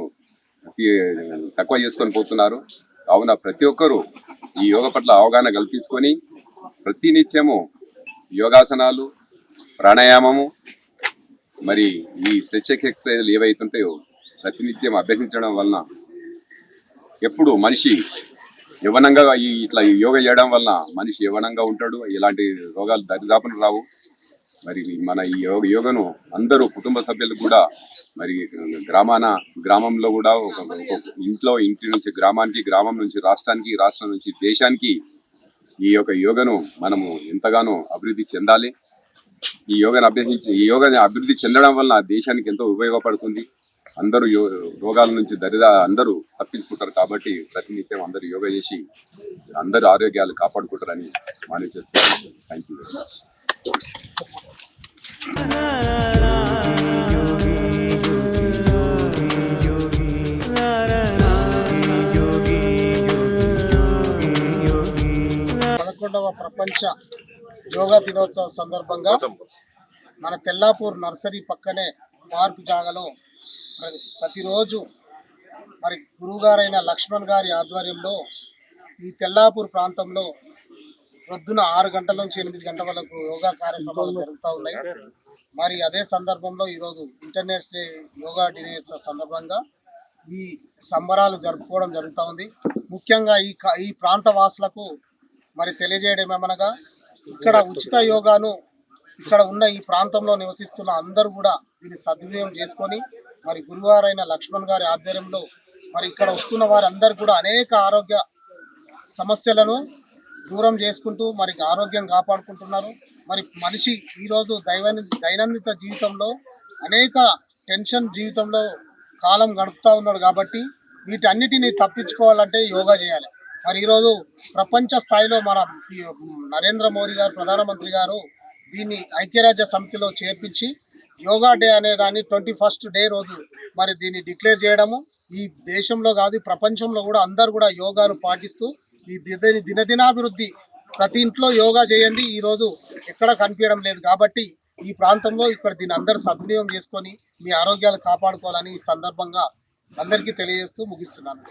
తక్కువ చేసుకొని పోతున్నారు. కావున ప్రతి ఒక్కరూ ఈ యోగ పట్ల అవగాహన కల్పించుకొని ప్రతినిత్యము యోగాసనాలు, ప్రాణాయామము, మరి ఈ స్ట్రెచింగ్ ఎక్సర్సైజ్లు ఏవైతుంటాయో ప్రతినిత్యం అభ్యసించడం వలన ఎప్పుడు మనిషి యవ్వనంగా ఇట్లా యోగా చేయడం వలన మనిషి యవ్వనంగా ఉంటాడు. ఇలాంటి రోగాలు దరిదాపులు రావు. మరి మన ఈ యోగను అందరూ కుటుంబ సభ్యులు కూడా, మరి గ్రామంలో కూడా ఇంటి నుంచి గ్రామానికి, గ్రామం నుంచి రాష్ట్రానికి, రాష్ట్రం నుంచి దేశానికి ఈ యొక్క యోగను మనము ఎంతగానో అభివృద్ధి చెందాలి. ఈ యోగాని అభివృద్ధి చెందడం వలన దేశానికి ఎంతో ఉపయోగపడుతుంది. అందరూ రోగాల నుంచి అందరూ తప్పించుకుంటారు. కాబట్టి ప్రతినిత్యం అందరూ యోగా చేసి అందరూ ఆరోగ్యాలు కాపాడుకుంటారని మనవి చేస్తున్నాను. Thank you very much. ప్రపంచ యోగా దినోత్సవం సందర్భంగా మన తెల్లాపూర్ నర్సరీ పక్కనే పార్క్ జాగాలో ప్రతిరోజు మరి గురువుగారైన లక్ష్మణ్ గారి ఆధ్వర్యంలో ఈ తెల్లాపూర్ ప్రాంతంలో పొద్దున 6 గంటల నుంచి 8 గంటల వరకు యోగా కార్యక్రమాలు జరుగుతూ ఉన్నాయి. మరి అదే సందర్భంలో ఈరోజు ఇంటర్నేషనల్ యోగా డే సందర్భంగా ఈ సంబరాలు జరుపుకోవడం జరుగుతూ ఉంది. ముఖ్యంగా ఈ ప్రాంత వాసులకు మరి తెలియజేయడం ఏమనగా, ఇక్కడ ఉచిత యోగాను ఇక్కడ ఉన్న ఈ ప్రాంతంలో నివసిస్తున్న అందరూ కూడా దీన్ని సద్వినియోగం చేసుకొని మరి గురువారైన లక్ష్మణ్ గారి ఆధ్వర్యంలో మరి ఇక్కడ వస్తున్న వారందరూ కూడా అనేక ఆరోగ్య సమస్యలను దూరం చేసుకుంటూ మరి ఆరోగ్యం కాపాడుకుంటున్నారు. మరి మనిషి ఈరోజు దైనందిన జీవితంలో అనేక టెన్షన్ జీవితంలో కాలం గడుపుతూ ఉన్నాడు. కాబట్టి వీటన్నిటిని తప్పించుకోవాలంటే యోగా చేయాలి. మరి ఈరోజు ప్రపంచ స్థాయిలో మన నరేంద్ర మోడీ గారు, ప్రధానమంత్రి గారు దీన్ని ఐక్యరాజ్య సమితిలో చేర్పించి యోగా డే అనే దాన్ని 21st డే రోజు మరి దీన్ని డిక్లేర్ చేయడము, ఈ దేశంలో కాదు ప్రపంచంలో కూడా అందరూ కూడా యోగాను పాటిస్తూ ఈ దినదినాభివృద్ధి ప్రతి ఇంట్లో యోగా చేయండి ఈరోజు ఎక్కడ కనిపించడం లేదు. కాబట్టి ఈ ప్రాంతంలో ఇక్కడ దీన్ని అందరూ సద్వినియోగం చేసుకొని మీ ఆరోగ్యాలు కాపాడుకోవాలని ఈ సందర్భంగా అందరికీ తెలియజేస్తూ ముగిస్తున్నాను.